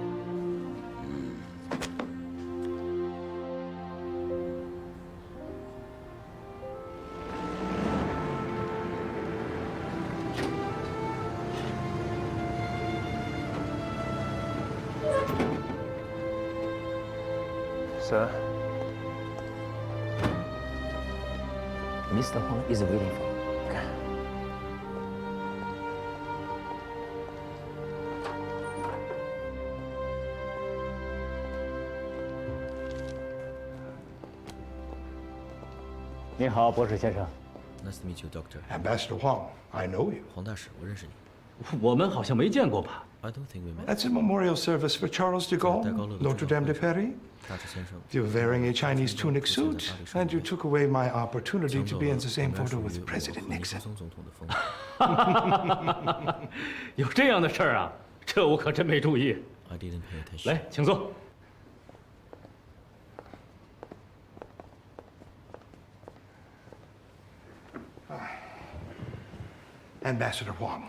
Sir? Mr. Huang is waiting for you. Okay.你好，博士先生。 Nice to meet you, Doctor. Ambassador Huang, I know you. 黄大使，我认识你。我们好像没见过吧 I don't think we met. That's a memorial service for Charles de Gaulle, Notre Dame de Paris. 大使先生。 You're wearing a Chinese tunic suit, and you took away my opportunity to be in the same photo with President Nixon. 有这样的事儿啊？这我可真没注意。 I didn't pay attention. 来，请坐。 Ambassador Huang,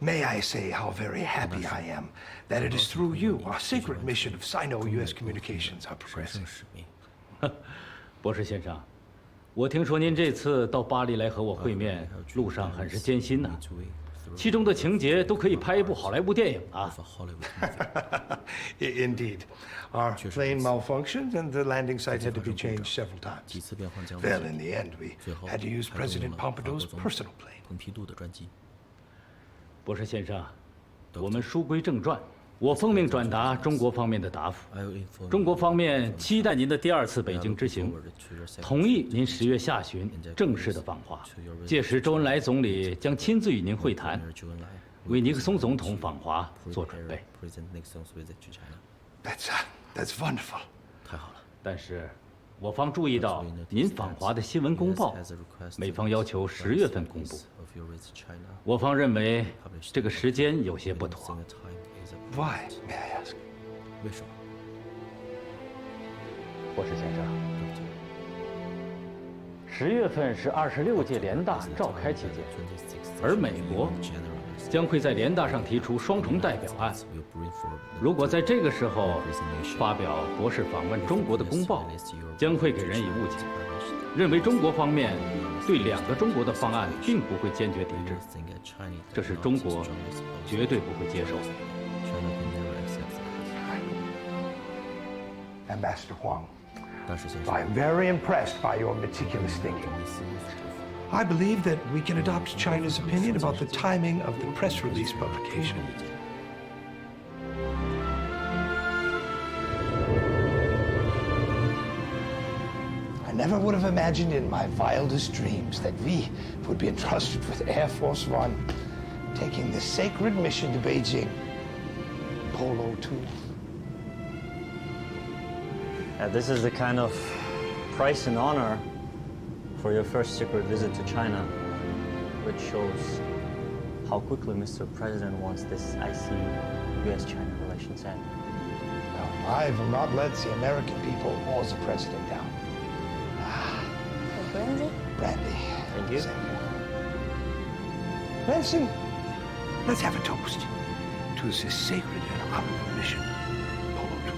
May I say how very happy I am that it is through you our secret mission of Sino-U.S. communications are progressing. 博士先生，我听说您这次到巴黎来和我会面，路上很是艰辛呐。其中的情节都可以拍一部好莱坞电影啊。Indeed. Our plane malfunctioned and the landing site had to be changed several times. Well, in the end, we had to use President Pompidou's personal plane. 博士先生，我们书归正传，我奉命转达中国方面的答复。中国方面期待您的第2次北京之行，同意您10月下旬正式的访华。届时，周恩来总理将亲自与您会谈，为尼克松总统访华做准备。That's wonderful. 太好了。但是，我方注意到您访华的新闻公报，美方要求10月份公布。我方认为这个时间有些不妥。Why, may I ask? 为什么？博士先生，10月份是26届联大召开期间，而美国将会在联大上提出双重代表案。如果在这个时候发表博士访问中国的公报，将会给人以误解，认为中国方面对2个中国的方案并不会坚决抵制，这是中国绝对不会接受的。Ambassador Huang, I'm very impressed by your meticulous thinking. I believe that we can adopt China's opinion about the timing of the press release publication. I never would have imagined in my wildest dreams that we would be entrusted with Air Force One, taking the sacred mission to Beijing. Polo 2. This is the kind of price and honor for your first secret visit to China, which shows how quickly Mr. President wants this icy U.S.-China relations end. No, I will not let the American people or the president down. Brandy? Brandy. Thank you. Nancy, let's have a toast to this sacred and honorable mission. Polo 2.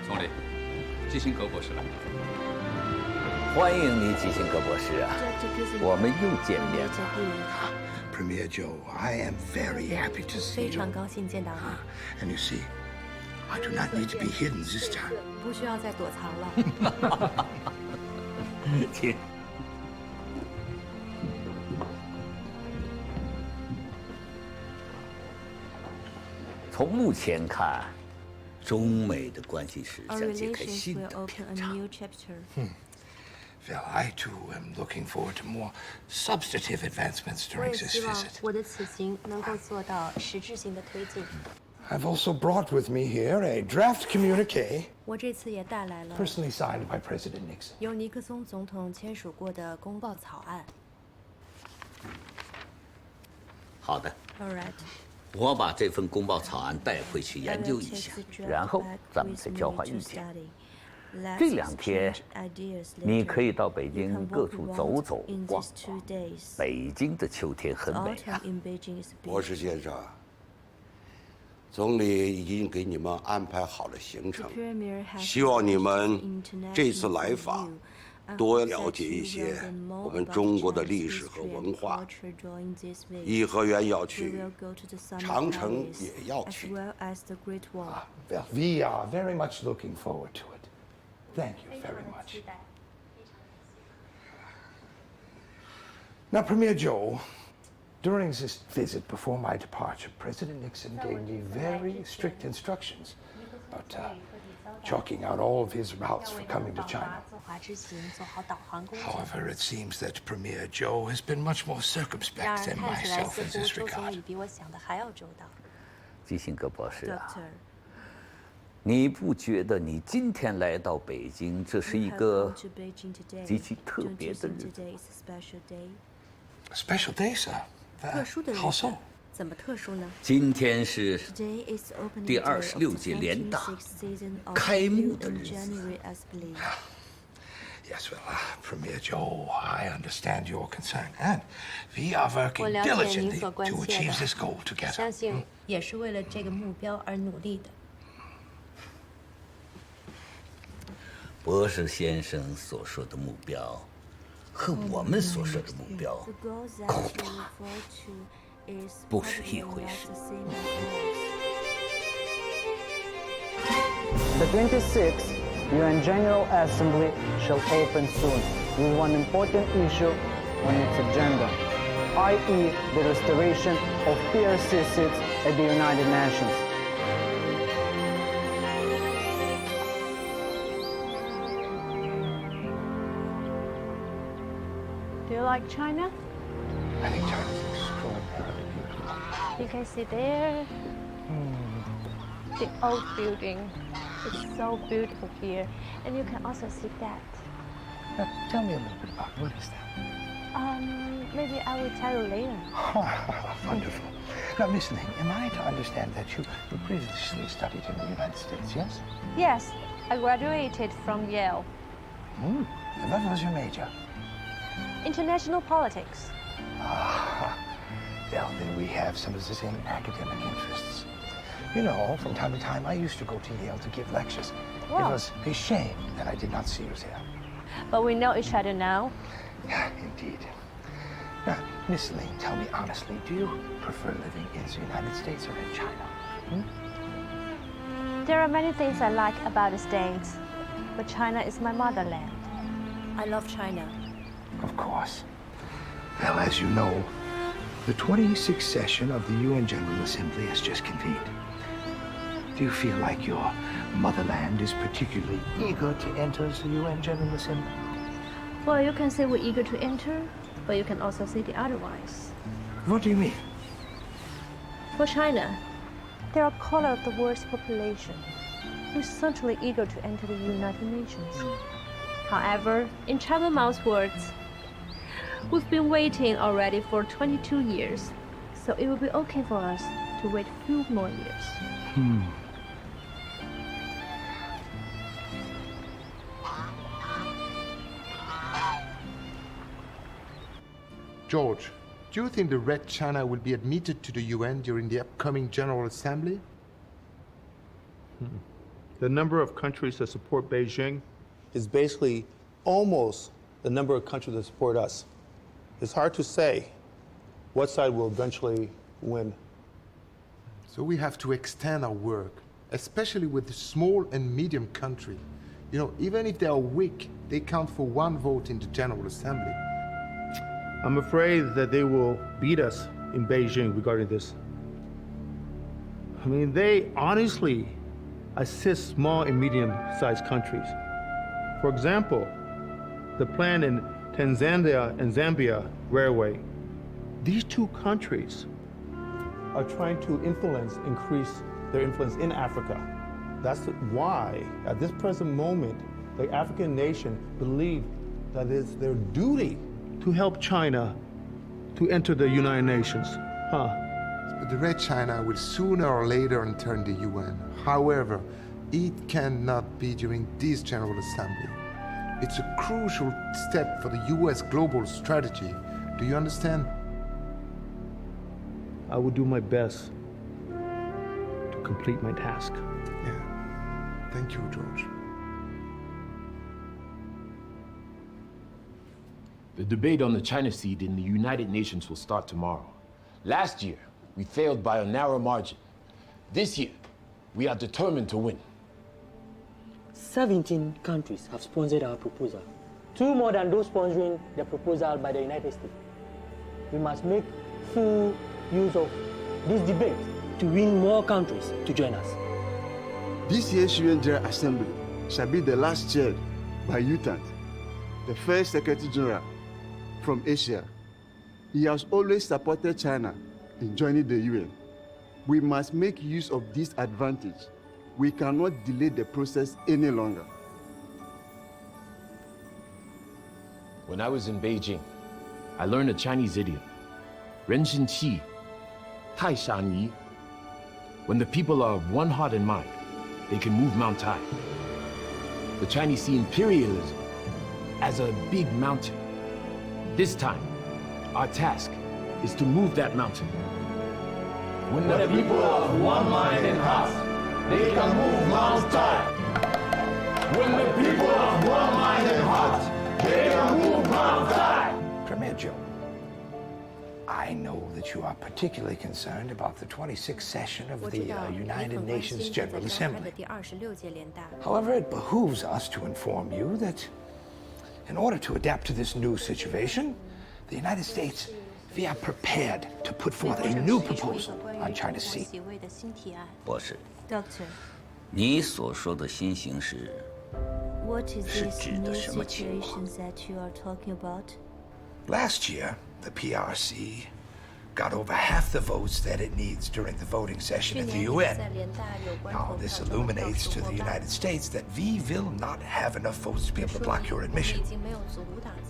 总理，基辛格博士来了。欢迎你，基辛格博士啊！我们又见面了。Premier Joe, I am very happy to see you. 非常高兴见到你。 And you see, I do not need to be hidden this time. 不需要再躲藏了。请。从目前看，中美的关系史将揭开新的篇章。Well, I too am looking forward to more substantive advancements 我 during 也 this 希望 visit. 我的此行能够做到实质性的推进。 I've also brought with me here a draft communique 我这次也带来了 personally signed by President Nixon. 由尼克松总统签署过的公报草案。好的， All right. 我把这份公报草案带回去研究一下，然后咱们再交换意见。这2天，你可以到北京各处走走逛逛。北京的秋天很美啊。博士先生，总理已经给你们安排好了行程，希望你们这次来访多了解一些我们中国的历史和文化。颐和园要去，长城也要去。Well, we are very much looking forward to it. Thank you very much. Now, Premier Joe, during this visit before my departure, President Nixon gave me very strict instructions about chalking out all of his routes for coming to China. However, it seems that Premier Joe has been much more circumspect than myself in this regard. 基辛格博士啊，你不觉得你今天来到北京，这是一个极其特别的日子？ A special day, sir. How so? 怎么特殊呢？今天是第26届联大开幕的日子。Yes, well, Premier Joe, I understand your concern, and we are working diligently to achieve this goal together. 相信也是为了这个目标而努力的。博士先生所说的目标，和我们所说的目标，恐怕不是一回事。The 26th UN General Assembly shall open soon with one important issue on its agenda, i.e. the restoration of PRC seats at the United Nations. Do you like China? I think China's extraordinarily beautiful. You can see there the old building. It's so beautiful here, and you can also see that. Now, tell me a little bit about what is that? Maybe I will tell you later. Wonderful. Now, Miss Ling, am I to understand that you previously studied in the United States, yes? Yes, I graduated from Yale. And what was your major? International politics. Well, then we have some of the same academic interests. You know, from time to time, I used to go to Yale to give lectures. Wow. It was a shame that I did not see you there. But we know each other now. Yeah, indeed. Now, Miss Ling, tell me honestly, do you prefer living in the United States or in China? There are many things I like about the States, but China is my motherland. I love China. Of course. Well, as you know, the 26th session of the UN General Assembly has just convened. Do you feel like your motherland is particularly eager to enter the UN General Assembly? Well, you can say we're eager to enter, but you can also say the otherwise. What do you mean? For China, they are a quarter of the world's population. We're certainly eager to enter the United Nations. However, in Chairman Mao's words, we've been waiting already for 22 years, so it will be okay for us to wait a few more years. George, do you think the Red China will be admitted to the UN during the upcoming General Assembly? The number of countries that support Beijing is basically almost the number of countries that support us. It's hard to say what side will eventually win. So we have to extend our work, especially with the small and medium country. You know, even if they are weak, they count for one vote in the General Assembly. I'm afraid that they will beat us in Beijing regarding this. I mean, they honestly assist small and medium-sized countries. For example, the plan in Tanzania and Zambia railway. These two countries are trying to increase their influence in Africa. That's why, at this present moment, the African nation believe that it's their duty to help China to enter the United Nations. But the Red China will sooner or later enter the UN. However, it cannot be during this General Assembly. It's a crucial step for the US global strategy. Do you understand? I will do my best to complete my task. Yeah. Thank you, George. The debate on the China seat in the United Nations will start tomorrow. Last year, we failed by a narrow margin. This year, we are determined to win. 17 countries have sponsored our proposal, 2 more than those sponsoring the proposal by the United States. We must make full use of this debate to win more countries to join us. This year's UN General Assembly shall be the last chaired by UTAT, the first Secretary General from Asia. He has always supported China in joining the UN. We must make use of this advantage. We cannot delay the process any longer. When I was in Beijing, I learned a Chinese idiom, 人生气太上夷. When the people are of one heart and mind, they can move Mount Tai. The Chinese see imperialism as a big mountain. This time, our task is to move that mountain. When the people are of one mind and heart, they can move Mount Tai. When the people are of one mind and heart, they can move Mount Tai. Premier Joe, I know that you are particularly concerned about the 26th session of the United Nations General Assembly. However, it behooves us to inform you that in order to adapt to this new situation, the United States, we are prepared to put forth a new proposal on China's seat. 博士， Doctor, 你所说的新形势 what is 是 this 指的 new 什么情况？ situation that you are talking about? Last year, the PRC got over half the votes that it needs during the voting session at the UN. Now, this illuminates to the United States that we will not have enough votes to be able to block your admission.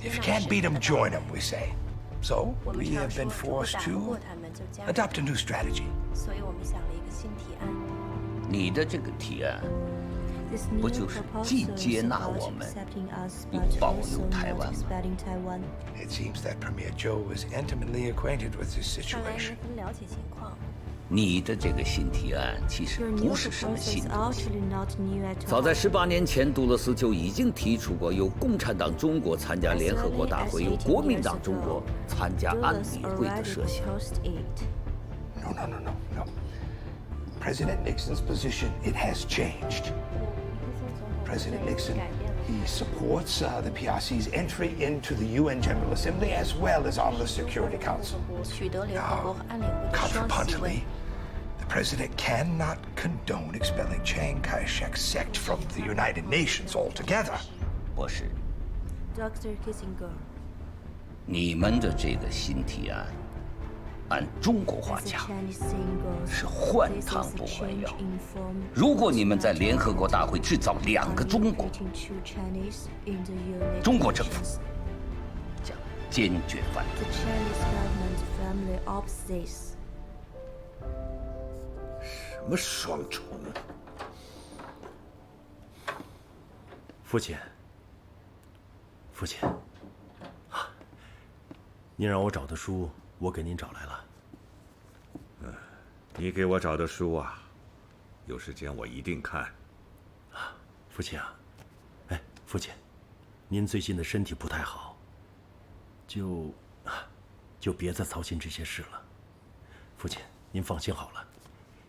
If you can't beat them, join them, we say. So, we have been forced to adopt a new strategy. 你的这个提案，不就是既接纳我们，又保留台湾吗？ It seems that Premier Joe is intimately acquainted with this situation. 你的这个新提案其实不是什么新东西。早在18年前，杜勒斯就已经提出过由共产党中国参加联合国大会，由国民党中国参加安理会的设想。No. President Nixon's position, it has changed. President Nixon, he supports the PRC's entry into the UN General Assembly as well as on the Security Council. Now, contrapuntally, the president cannot condone expelling Chiang Kai-shek's sect from the United Nations altogether. 博士， Dr. Kissinger, 你们的这个新提案，按中国话 as a 讲 Chinese saying goes, 是换 this 汤 is 不 a 换 change 药。 in form. 如果你们在联合国大会制造2个中国， Creating two Chinese in the United 中国政府 Nations. 将坚决反 The 对。 Chinese government firmly opts this. 什么双重啊？父亲，父亲，您让我找的书，我给您找来了。你给我找的书啊，有时间我一定看。父亲啊，哎，父亲，您最近的身体不太好，就别再操心这些事了。父亲，您放心好了，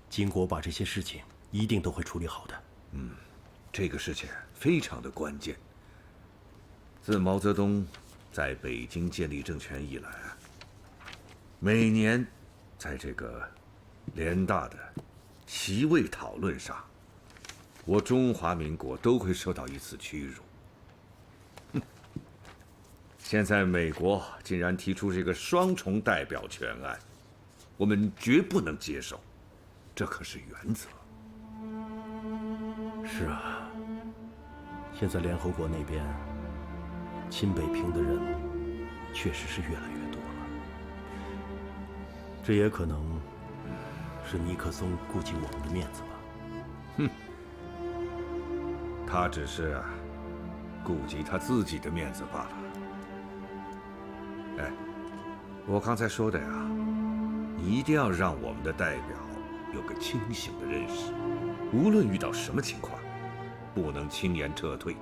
金国把这些事情一定都会处理好的。这个事情非常的关键。自毛泽东在北京建立政权以来，每年在这个联大的席位讨论上，我中华民国都会受到一次屈辱。现在美国竟然提出这个双重代表权案，我们绝不能接受，这可是原则。是啊，现在联合国那边亲北平的人确实是越来越多了，这也可能是尼克松顾及我们的面子吧。他只是顾及他自己的面子罢了。哎，我刚才说的呀，你一定要让我们的代表有个清醒的认识，无论遇到什么情况，不能轻言撤退。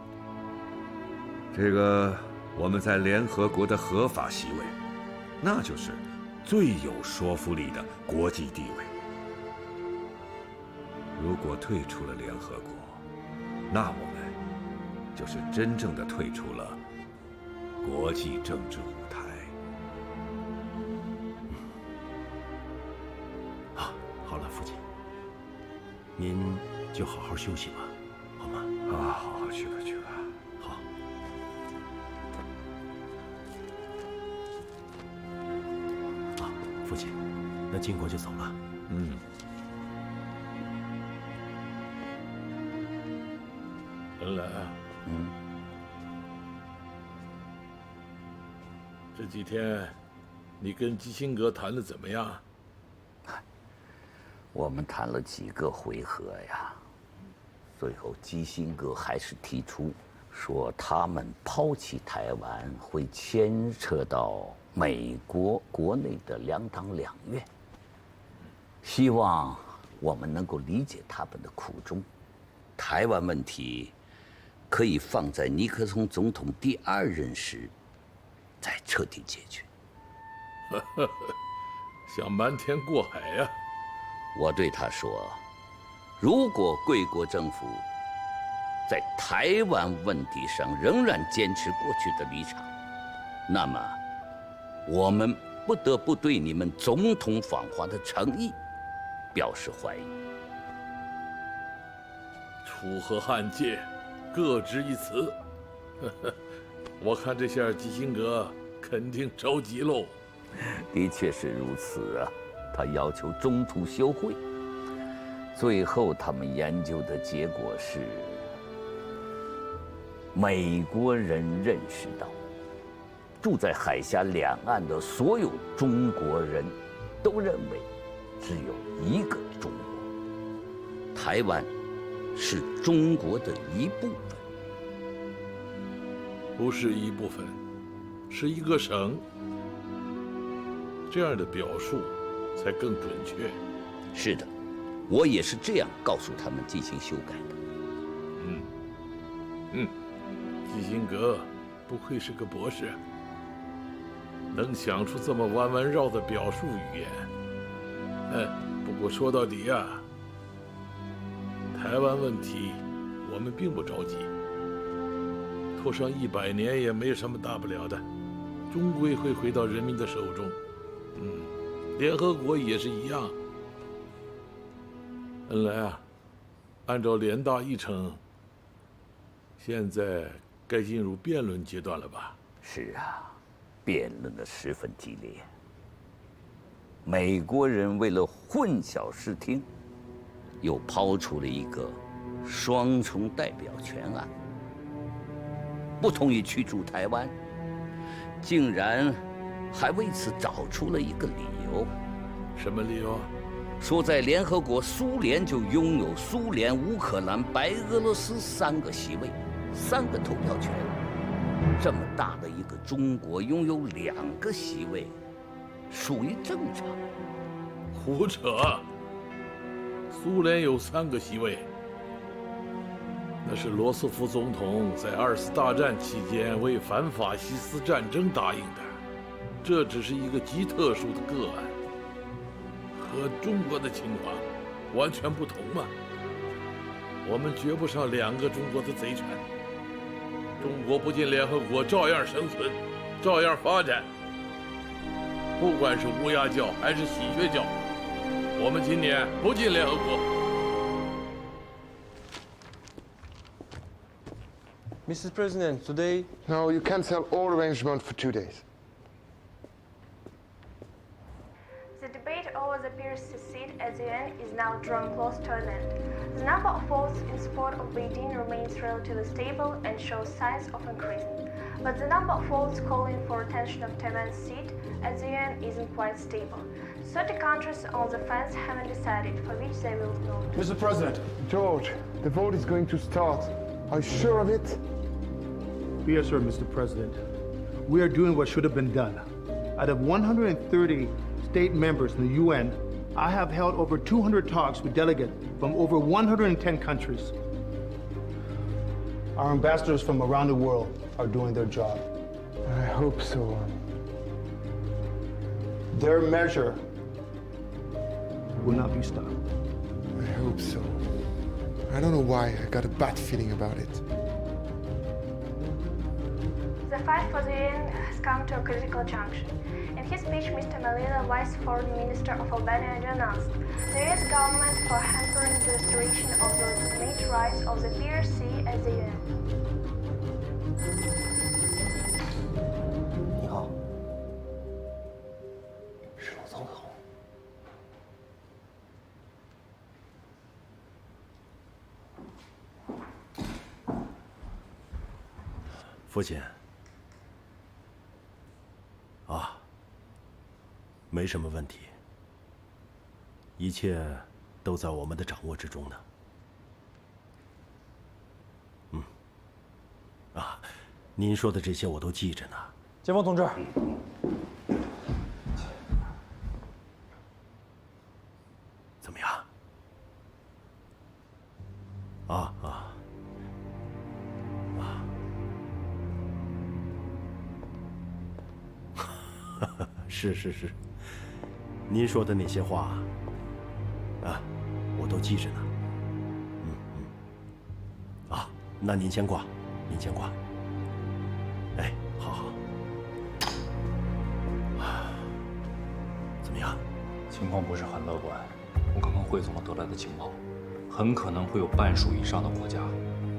这个我们在联合国的合法席位，那就是最有说服力的国际地位。如果退出了联合国，那我们就是真正的退出了国际政治舞台。好了，父亲，您就好好休息吧，好吗？好好去吧，去吧。好。父亲，那金国就走了。文澜，这几天你跟基辛格谈的怎么样？我们谈了几个回合呀，最后基辛格还是提出说，他们抛弃台湾会牵扯到美国国内的两党两院，希望我们能够理解他们的苦衷。台湾问题可以放在尼克松总统第2任时再彻底解决。想瞒天过海呀！我对他说，如果贵国政府在台湾问题上仍然坚持过去的立场，那么我们不得不对你们总统访华的诚意表示怀疑。楚河汉界，各执一词。我看这下基辛格肯定着急喽。的确是如此啊，他要求中途休会。最后他们研究的结果是，美国人认识到，住在海峡两岸的所有中国人都认为，只有一个中国，台湾是中国的一部分。不是一部分，是一个省。这样的表述才更准确。是的，我也是这样告诉他们进行修改的。基辛格不愧是个博士，能想出这么弯弯绕的表述语言。不过说到底呀，台湾问题我们并不着急，拖上100年也没什么大不了的，终归会回到人民的手中。联合国也是一样。恩来啊，按照联大议程，现在该进入辩论阶段了吧？是啊，辩论的十分激烈。美国人为了混淆视听，又抛出了一个双重代表权案，不同意驱逐台湾，竟然还为此找出了一个理由。什么理由？说在联合国，苏联就拥有苏联、乌克兰、白俄罗斯3个席位，3个投票权。这么大的一个中国拥有2个席位，属于正常。胡扯！苏联有3个席位，那是罗斯福总统在2次大战期间为反法西斯战争答应的。这只是一个极特殊的个案，和中国的情况完全不同嘛。我们绝不上2个中国的贼船。中国不进联合国，照样生存，照样发展。不管是乌鸦叫还是喜鹊叫，我们今年不进联合国。Mr. President, today... No, you cancel all arrangement for 2 days. The debate over the PRC seat at the UN is now drawing close to an end. The number of votes in support of Beijing remains relatively stable and shows signs of increasing. But the number of votes calling for retention of Taiwan's seat at the UN isn't quite stable. 30 countries on the fence haven't decided for which they will vote. Mr. President. George, the vote is going to start. Are you sure of it? Yes, sir, Mr. President. We are doing what should have been done. Out of 130 state members in the UN, I have held over 200 talks with delegates from over 110 countries. Our ambassadors from around the world are doing their job. I hope so. Their measure will not be stopped. I hope so. I don't know why, I got a bad feeling about it. The fight for the UN has come to a critical junction. In his speech, Mr. Malila, Vice Foreign Minister of Albania, announced the US government for hampering the restoration of the legitimate rights of the PRC at the UN. 你好，是我总统。父亲。没什么问题，一切都在我们的掌握之中呢。您说的这些我都记着呢。前锋同志，怎么样？是，您说的那些话，我都记着呢。那您先挂，哎，好。怎么样？情况不是很乐观。我刚刚汇总了得来的情报，很可能会有半数以上的国家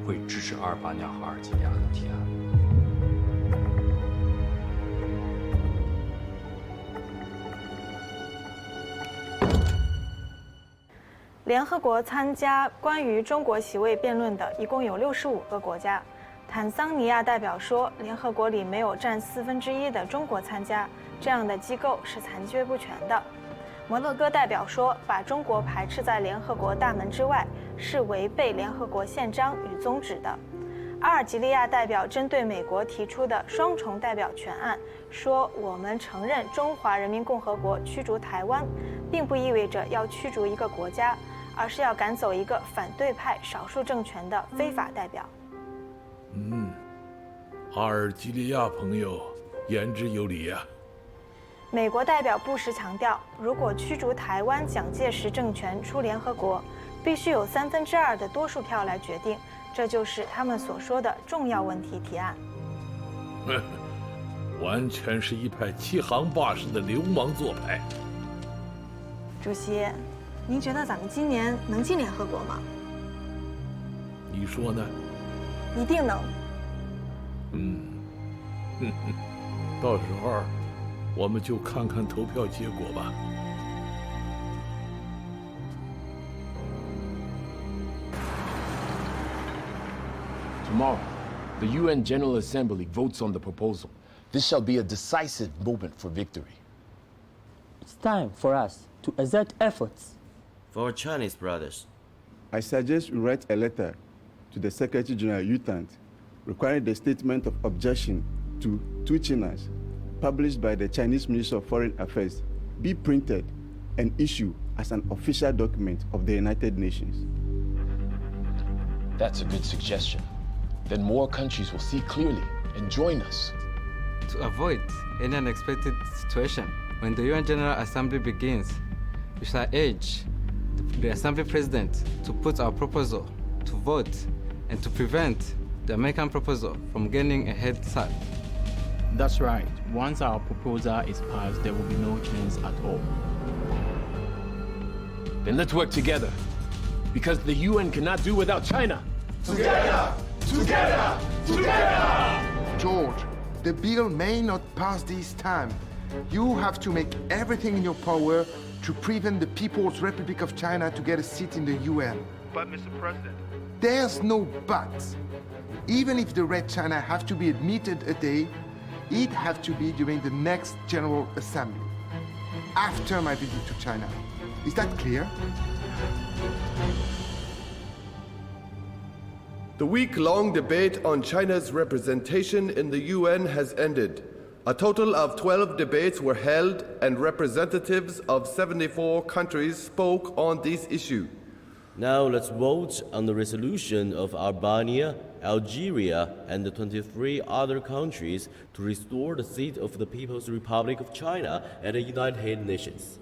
会支持阿尔巴尼亚和阿尔及利亚的提案。联合国参加关于中国席位辩论的一共有65个国家。坦桑尼亚代表说，联合国里没有占1/4的中国参加，这样的机构是残缺不全的。摩洛哥代表说，把中国排斥在联合国大门之外是违背联合国宪章与宗旨的。阿尔及利亚代表针对美国提出的双重代表权案说，我们承认中华人民共和国驱逐台湾，并不意味着要驱逐一个国家，而是要赶走一个反对派少数政权的非法代表。阿尔及利亚朋友言之有理呀。美国代表布什强调，如果驱逐台湾蒋介石政权出联合国，必须有2/3的多数票来决定，这就是他们所说的重要问题提案。完全是一派欺行霸市的流氓做派。主席，您觉得咱们今年能进联合国吗？你说呢？一定能。到时候我们就看看投票结果吧。Tomorrow, the UN General Assembly votes on the proposal. This shall be a decisive moment for victory. It's time for us to exert efforts. For our Chinese brothers, I suggest we write a letter to the Secretary General Yutant requiring the statement of objection to two Chinas published by the Chinese Ministry of Foreign Affairs be printed and issued as an official document of the United Nations. That's a good suggestion. Then more countries will see clearly and join us. To avoid any unexpected situation when the UN General Assembly begins, we shall urge the Assembly President to put our proposal to vote and to prevent the American proposal from gaining a head start. That's right. Once our proposal is passed, there will be no chance at all. Then let's work together, because the UN cannot do without China. Together! Together! Together! George, the bill may not pass this time. You have to make everything in your power to prevent the People's Republic of China to get a seat in the UN. But, Mr. President... There's no but. Even if the Red China have to be admitted a day, it have to be during the next General Assembly, after my visit to China. Is that clear? The week-long debate on China's representation in the UN has ended. A total of 12 debates were held, and representatives of 74 countries spoke on this issue. Now let's vote on the resolution of Albania, Algeria, and the 23 other countries to restore the seat of the People's Republic of China at the United Nations.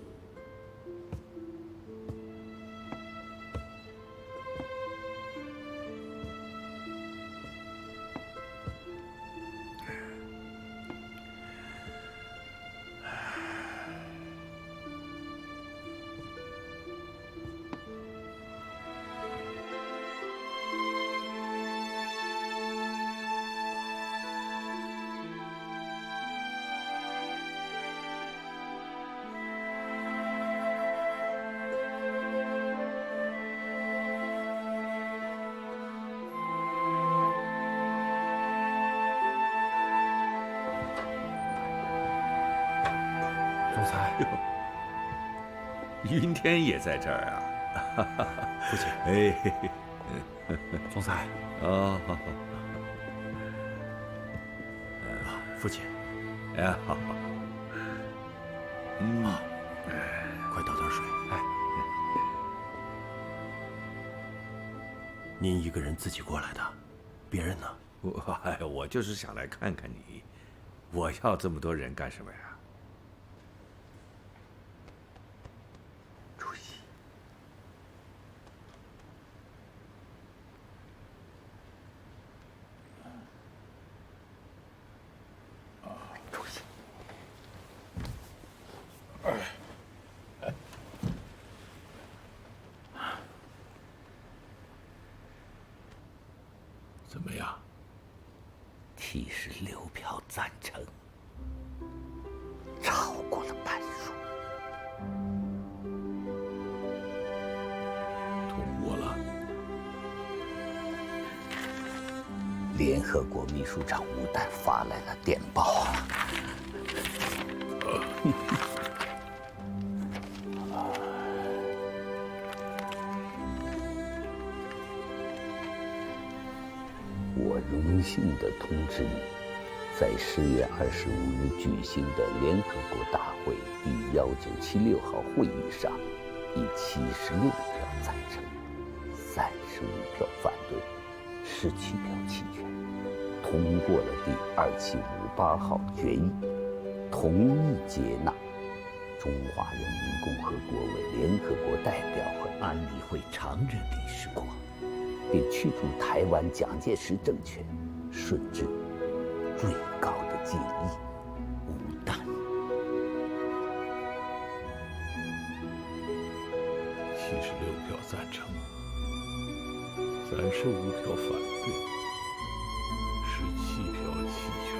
云天也在这儿啊。父亲，哎，总裁，哦，父亲，哎，好，快倒点水。哎，您一个人自己过来的，别人呢？我就是想来看看你，我要这么多人干什么呀？主席，主席，怎么样？76票赞成，超过了半数，通过了。联合国秘书长吴丹发来了电报。我荣幸地通知你，在10月25日举行的联合国大会第1976号会议上，以76票赞成、35票反对、17票弃权，通过了第2758号决议，同意接纳中华人民共和国为联合国代表和安理会常任理事国，并驱逐台湾蒋介石政权，顺治最高的建议无弹。76票赞成，35票反对，17票弃权。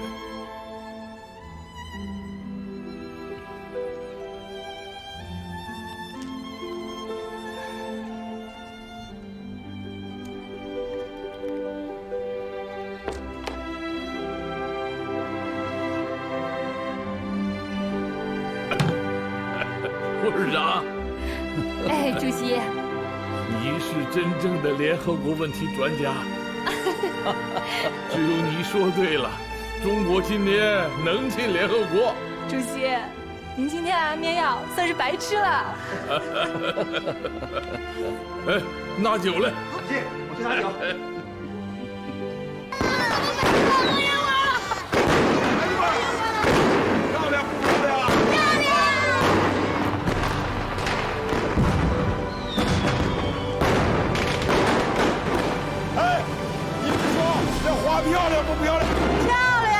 董事长，哎，主席，你是真正的联合国问题专家，只有你说对了，中国今年能进联合国。主席，您今天安眠药算是白吃了。哎，拿酒来。好，姐，我去拿酒。漂亮不漂亮？漂亮！哎，你们说这花漂亮不漂亮？漂亮！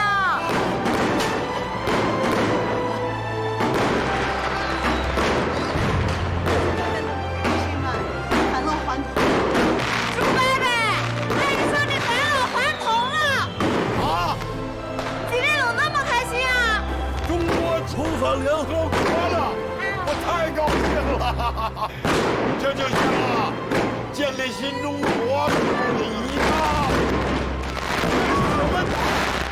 返老还童。猪伯伯，哎，你说你返老还童了？啊！今天怎么那么开心啊？中国重返联合国了，我太高兴了！这就像建立新中国的一大我们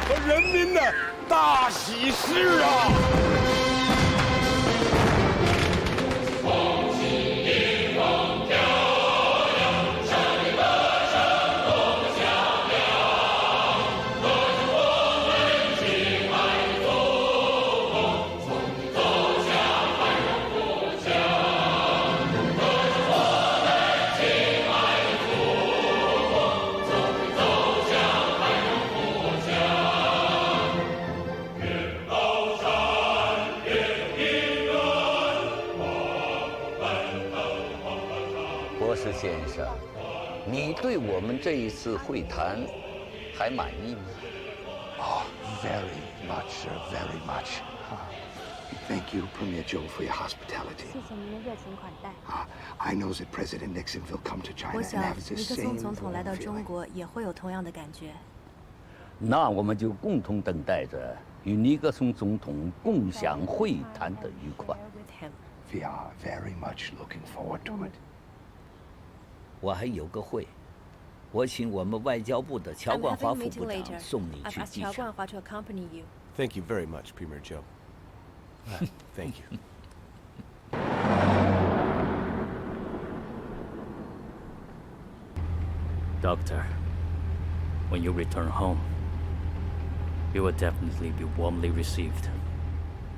和人民的大喜事啊！博士先生，你对我们这一次会谈还满意吗Oh, very much, sir, very much. Thank you, Premier Joe, for your hospitality. 谢谢您的热情款待。 I know that President Nixon will come to China 我 and 想 have the 尼克 same 松总统来到 warm 中 feeling. 国也会有同样的感觉。那我们就共同等待着与尼克松总统共享会谈的愉快。 We are very much looking forward to it. 我还有个会，我请我们外交部的乔冠华副部长送你去机场。 to accompany you. Thank you very much, Premier Joe. Thank you. Doctor, when you return home, you will definitely be warmly received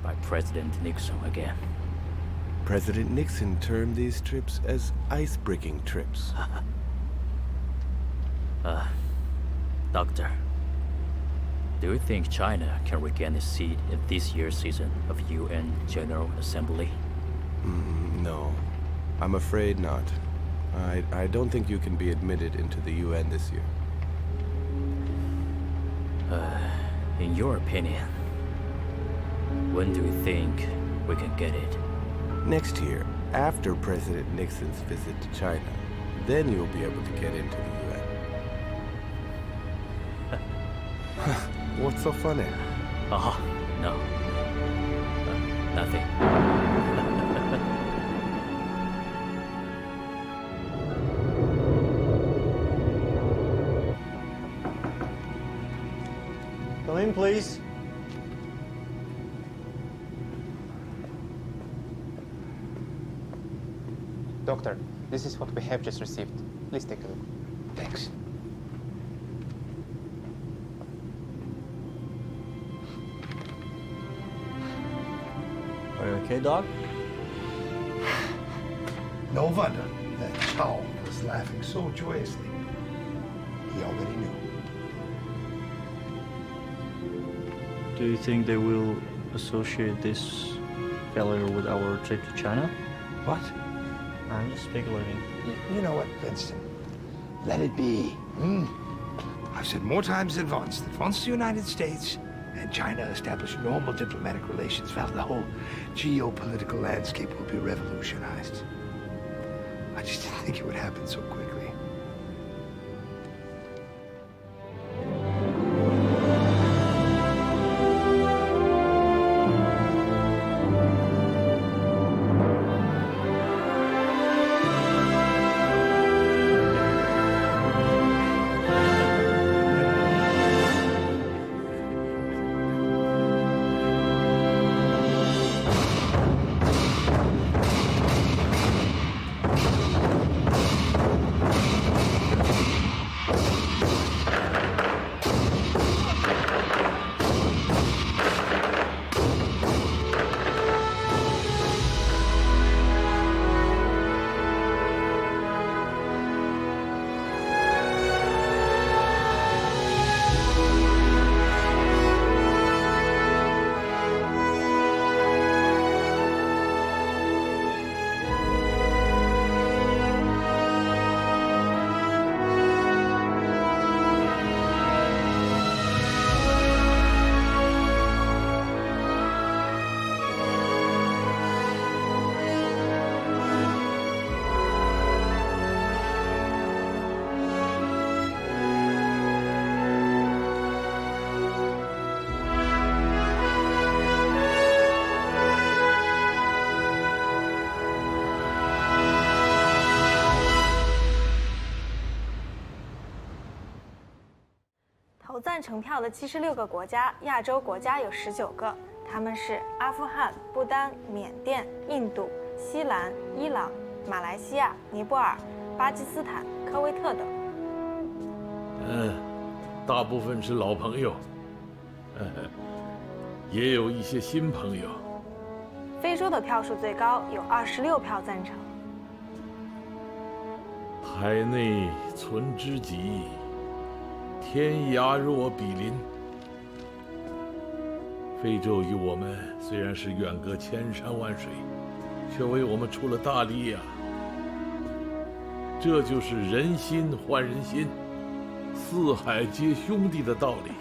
by President Nixon again. President Nixon termed these trips as ice-breaking trips. Doctor, do you think China can regain its seat in this year's season of UN General Assembly? No, I'm afraid not. I don't think you can be admitted into the UN this year. In your opinion, when do you think we can get it? Next year, after President Nixon's visit to China, then you'll be able to get into the UN. What's so funny? No. Nothing. Come in, please. Doctor, this is what we have just received. Please take a look. Thanks. Are you okay, Doc? No wonder that Chow was laughing so joyously. He already knew. Do you think they will associate this failure with our trip to China? What? I'm just speculating. You know what, Winston? Let it be. I've said more times than once that once the United States and China establish normal diplomatic relations, well, the whole geopolitical landscape will be revolutionized. I just didn't think it would happen so quickly.投赞成票的76个国家，亚洲国家有19个，他们是阿富汗、不丹、缅甸、印度、西兰、伊朗、马来西亚、尼泊尔、巴基斯坦、科威特等。大部分是老朋友，也有一些新朋友。非洲的票数最高，有26票赞成。海内存知己，天涯若比邻。非洲与我们虽然是远隔千山万水，却为我们出了大力呀。这就是人心换人心，四海皆兄弟的道理。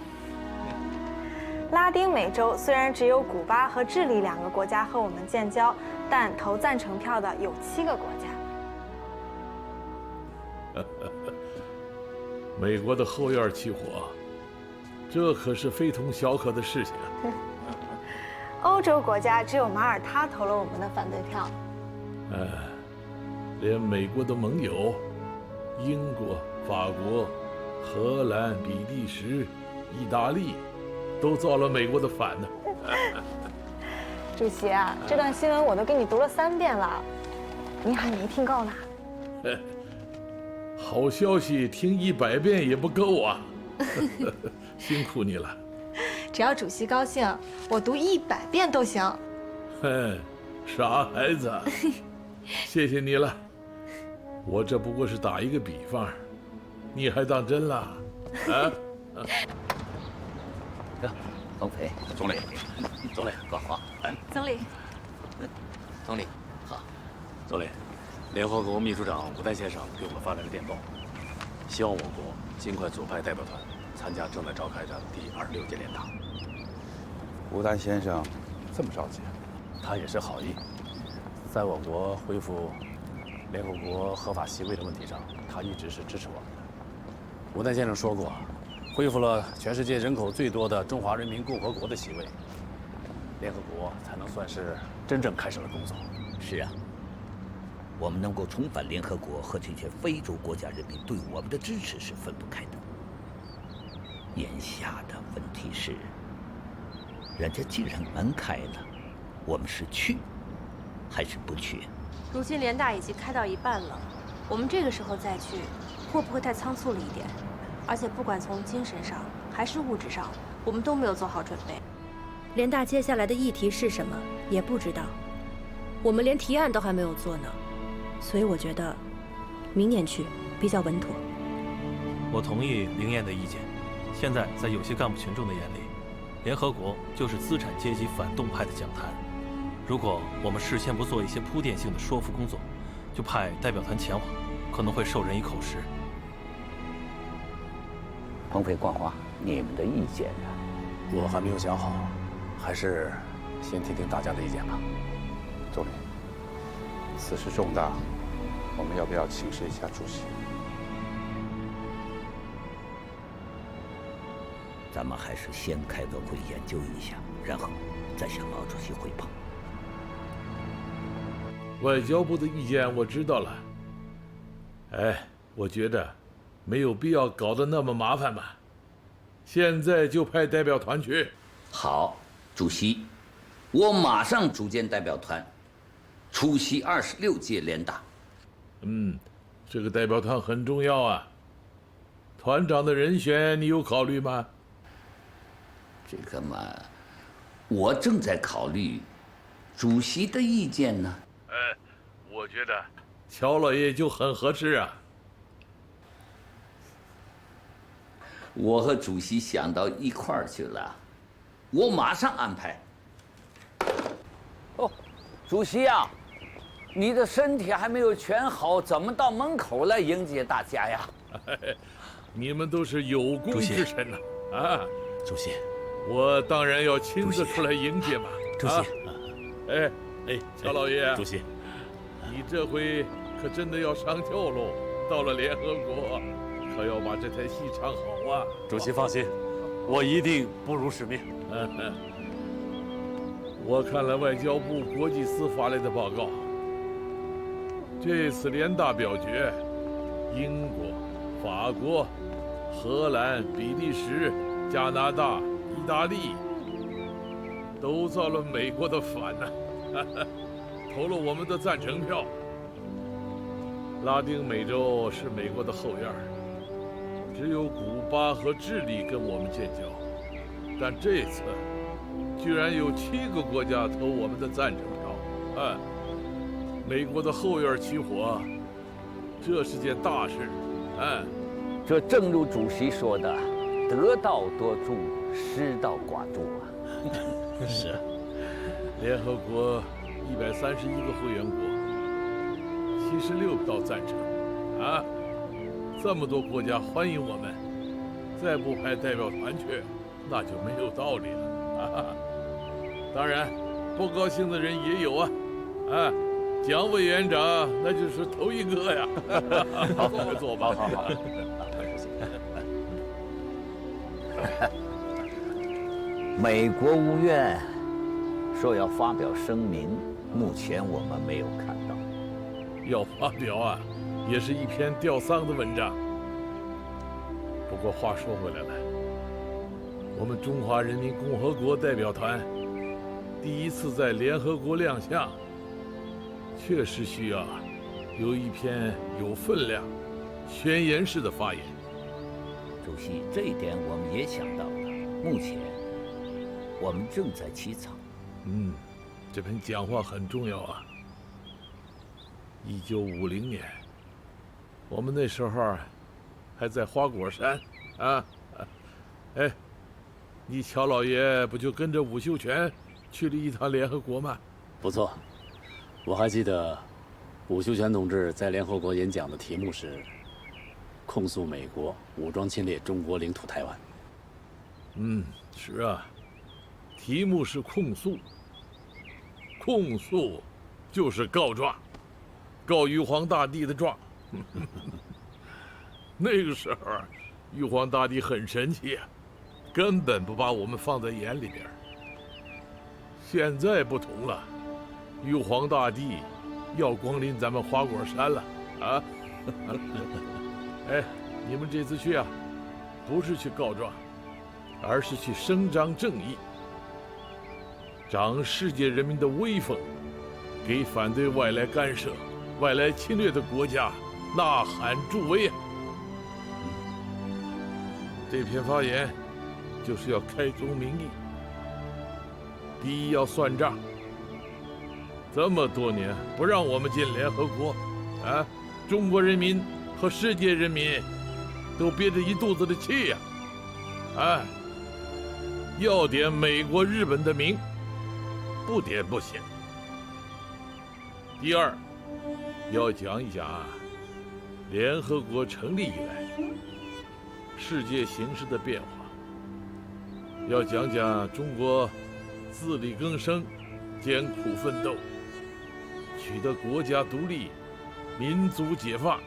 拉丁美洲虽然只有古巴和智利2个国家和我们建交，但投赞成票的有7个国家。美国的后院起火，这可是非同小可的事情。欧洲国家只有马耳他投了我们的反对票。连美国的盟友，英国、法国、荷兰、比利时、意大利，都造了美国的反呢。主席啊，这段新闻我都给你读了3遍了，您还没听够呢。好消息听100遍也不够啊！辛苦你了。只要主席高兴，我读100遍都行。哼，傻孩子，谢谢你了。我这不过是打一个比方，你还当真了？啊？彭飞，总理，总理，挂花。总理，总理，好。总理，联合国秘书长吴丹先生给我们发来了电报，希望我国尽快组派代表团参加正在召开的第26届联大。吴丹先生这么着急？他也是好意，在我国恢复联合国合法席位的问题上，他一直是支持我们的。吴丹先生说过，恢复了全世界人口最多的中华人民共和国的席位，联合国才能算是真正开始了工作。是啊，我们能够重返联合国和这些非洲国家人民对我们的支持是分不开的。眼下的问题是，人家既然门开了，我们是去还是不去？如今联大已经开到一半了，我们这个时候再去，会不会太仓促了一点？而且不管从精神上还是物质上，我们都没有做好准备。联大接下来的议题是什么也不知道，我们连提案都还没有做呢。所以我觉得，明年去比较稳妥。我同意凌燕的意见。现在在有些干部群众的眼里，联合国就是资产阶级反动派的讲坛。如果我们事先不做一些铺垫性的说服工作，就派代表团前往，可能会授人以口实。彭飞、冠华，你们的意见呢？我还没有想好，还是先听听大家的意见吧。总理，此事重大，我们要不要请示一下主席？咱们还是先开个会研究一下，然后再向毛主席汇报。外交部的意见我知道了。哎，我觉得没有必要搞得那么麻烦吧。现在就派代表团去。好，主席，我马上组建代表团，出席26届联大。这个代表团很重要啊。团长的人选你有考虑吗？这个嘛，我正在考虑，主席的意见呢？我觉得乔老爷就很合适啊。我和主席想到一块儿去了，我马上安排。哦，主席啊，你的身体还没有全好，怎么到门口来迎接大家呀？你们都是有功之臣呐！啊，主席，我当然要亲自出来迎接嘛。主席，哎，乔老爷，主席，你这回可真的要上轿喽！到了联合国，可要把这台戏唱好啊！主席放心，我一定不辱使命。我看了外交部国际司发来的报告，这次联大表决，英国、法国、荷兰、比利时、加拿大、意大利都造了美国的反呢，投了我们的赞成票。拉丁美洲是美国的后院，只有古巴和智利跟我们建交，但这次居然有7个国家投我们的赞成票，美国的后院起火，这是件大事，这正如主席说的，得道多助，失道寡助啊。是啊，联合国131个会员国，76票赞成，这么多国家欢迎我们，再不派代表团去，那就没有道理了。当然，不高兴的人也有啊，蒋委员长那就是头一个呀。好，坐吧。好。美国务院说要发表声明，目前我们没有看到。要发表啊，也是一篇吊丧的文章。不过话说回来了，我们中华人民共和国代表团第一次在联合国亮相，确实需要有一篇有分量、宣言式的发言。主席，这一点我们也想到了。目前，我们正在起草。这篇讲话很重要啊。1950年，我们那时候还在花果山啊。哎，你乔老爷不就跟着伍秀全去了一趟联合国吗？不错，我还记得伍秀全同志在联合国演讲的题目是控诉美国武装侵略中国领土台湾。是啊，题目是控诉，控诉就是告状，告玉皇大帝的状。那个时候，玉皇大帝很神气啊，根本不把我们放在眼里边。现在不同了，玉皇大帝要光临咱们花果山了啊！哎，你们这次去啊，不是去告状，而是去伸张正义，长世界人民的威风，给反对外来干涉、外来侵略的国家呐喊助威啊！这篇发言就是要开宗明义，第一要算账。这么多年不让我们进联合国，啊，中国人民和世界人民都憋着一肚子的气呀！哎，要点美国、日本的名，不点不行。第二，要讲一讲啊，联合国成立以来世界形势的变化，要讲讲中国自力更生、艰苦奋斗，取得国家独立、民族解放，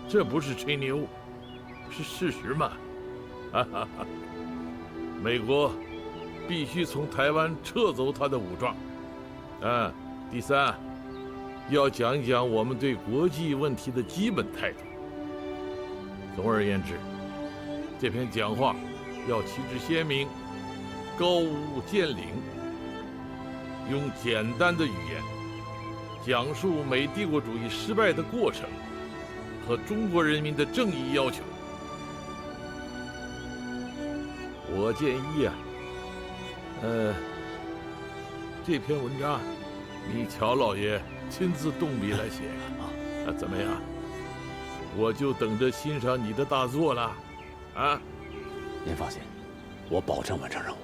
这不是吹牛，是事实嘛！哈哈哈！美国必须从台湾撤走他的武装。第三，要讲一讲我们对国际问题的基本态度。总而言之，这篇讲话要旗帜鲜明，高屋建瓴，用简单的语言讲述美帝国主义失败的过程和中国人民的正义要求。我建议啊，这篇文章你乔老爷亲自动笔来写啊，怎么样？我就等着欣赏你的大作了，啊！您放心，我保证完成任务。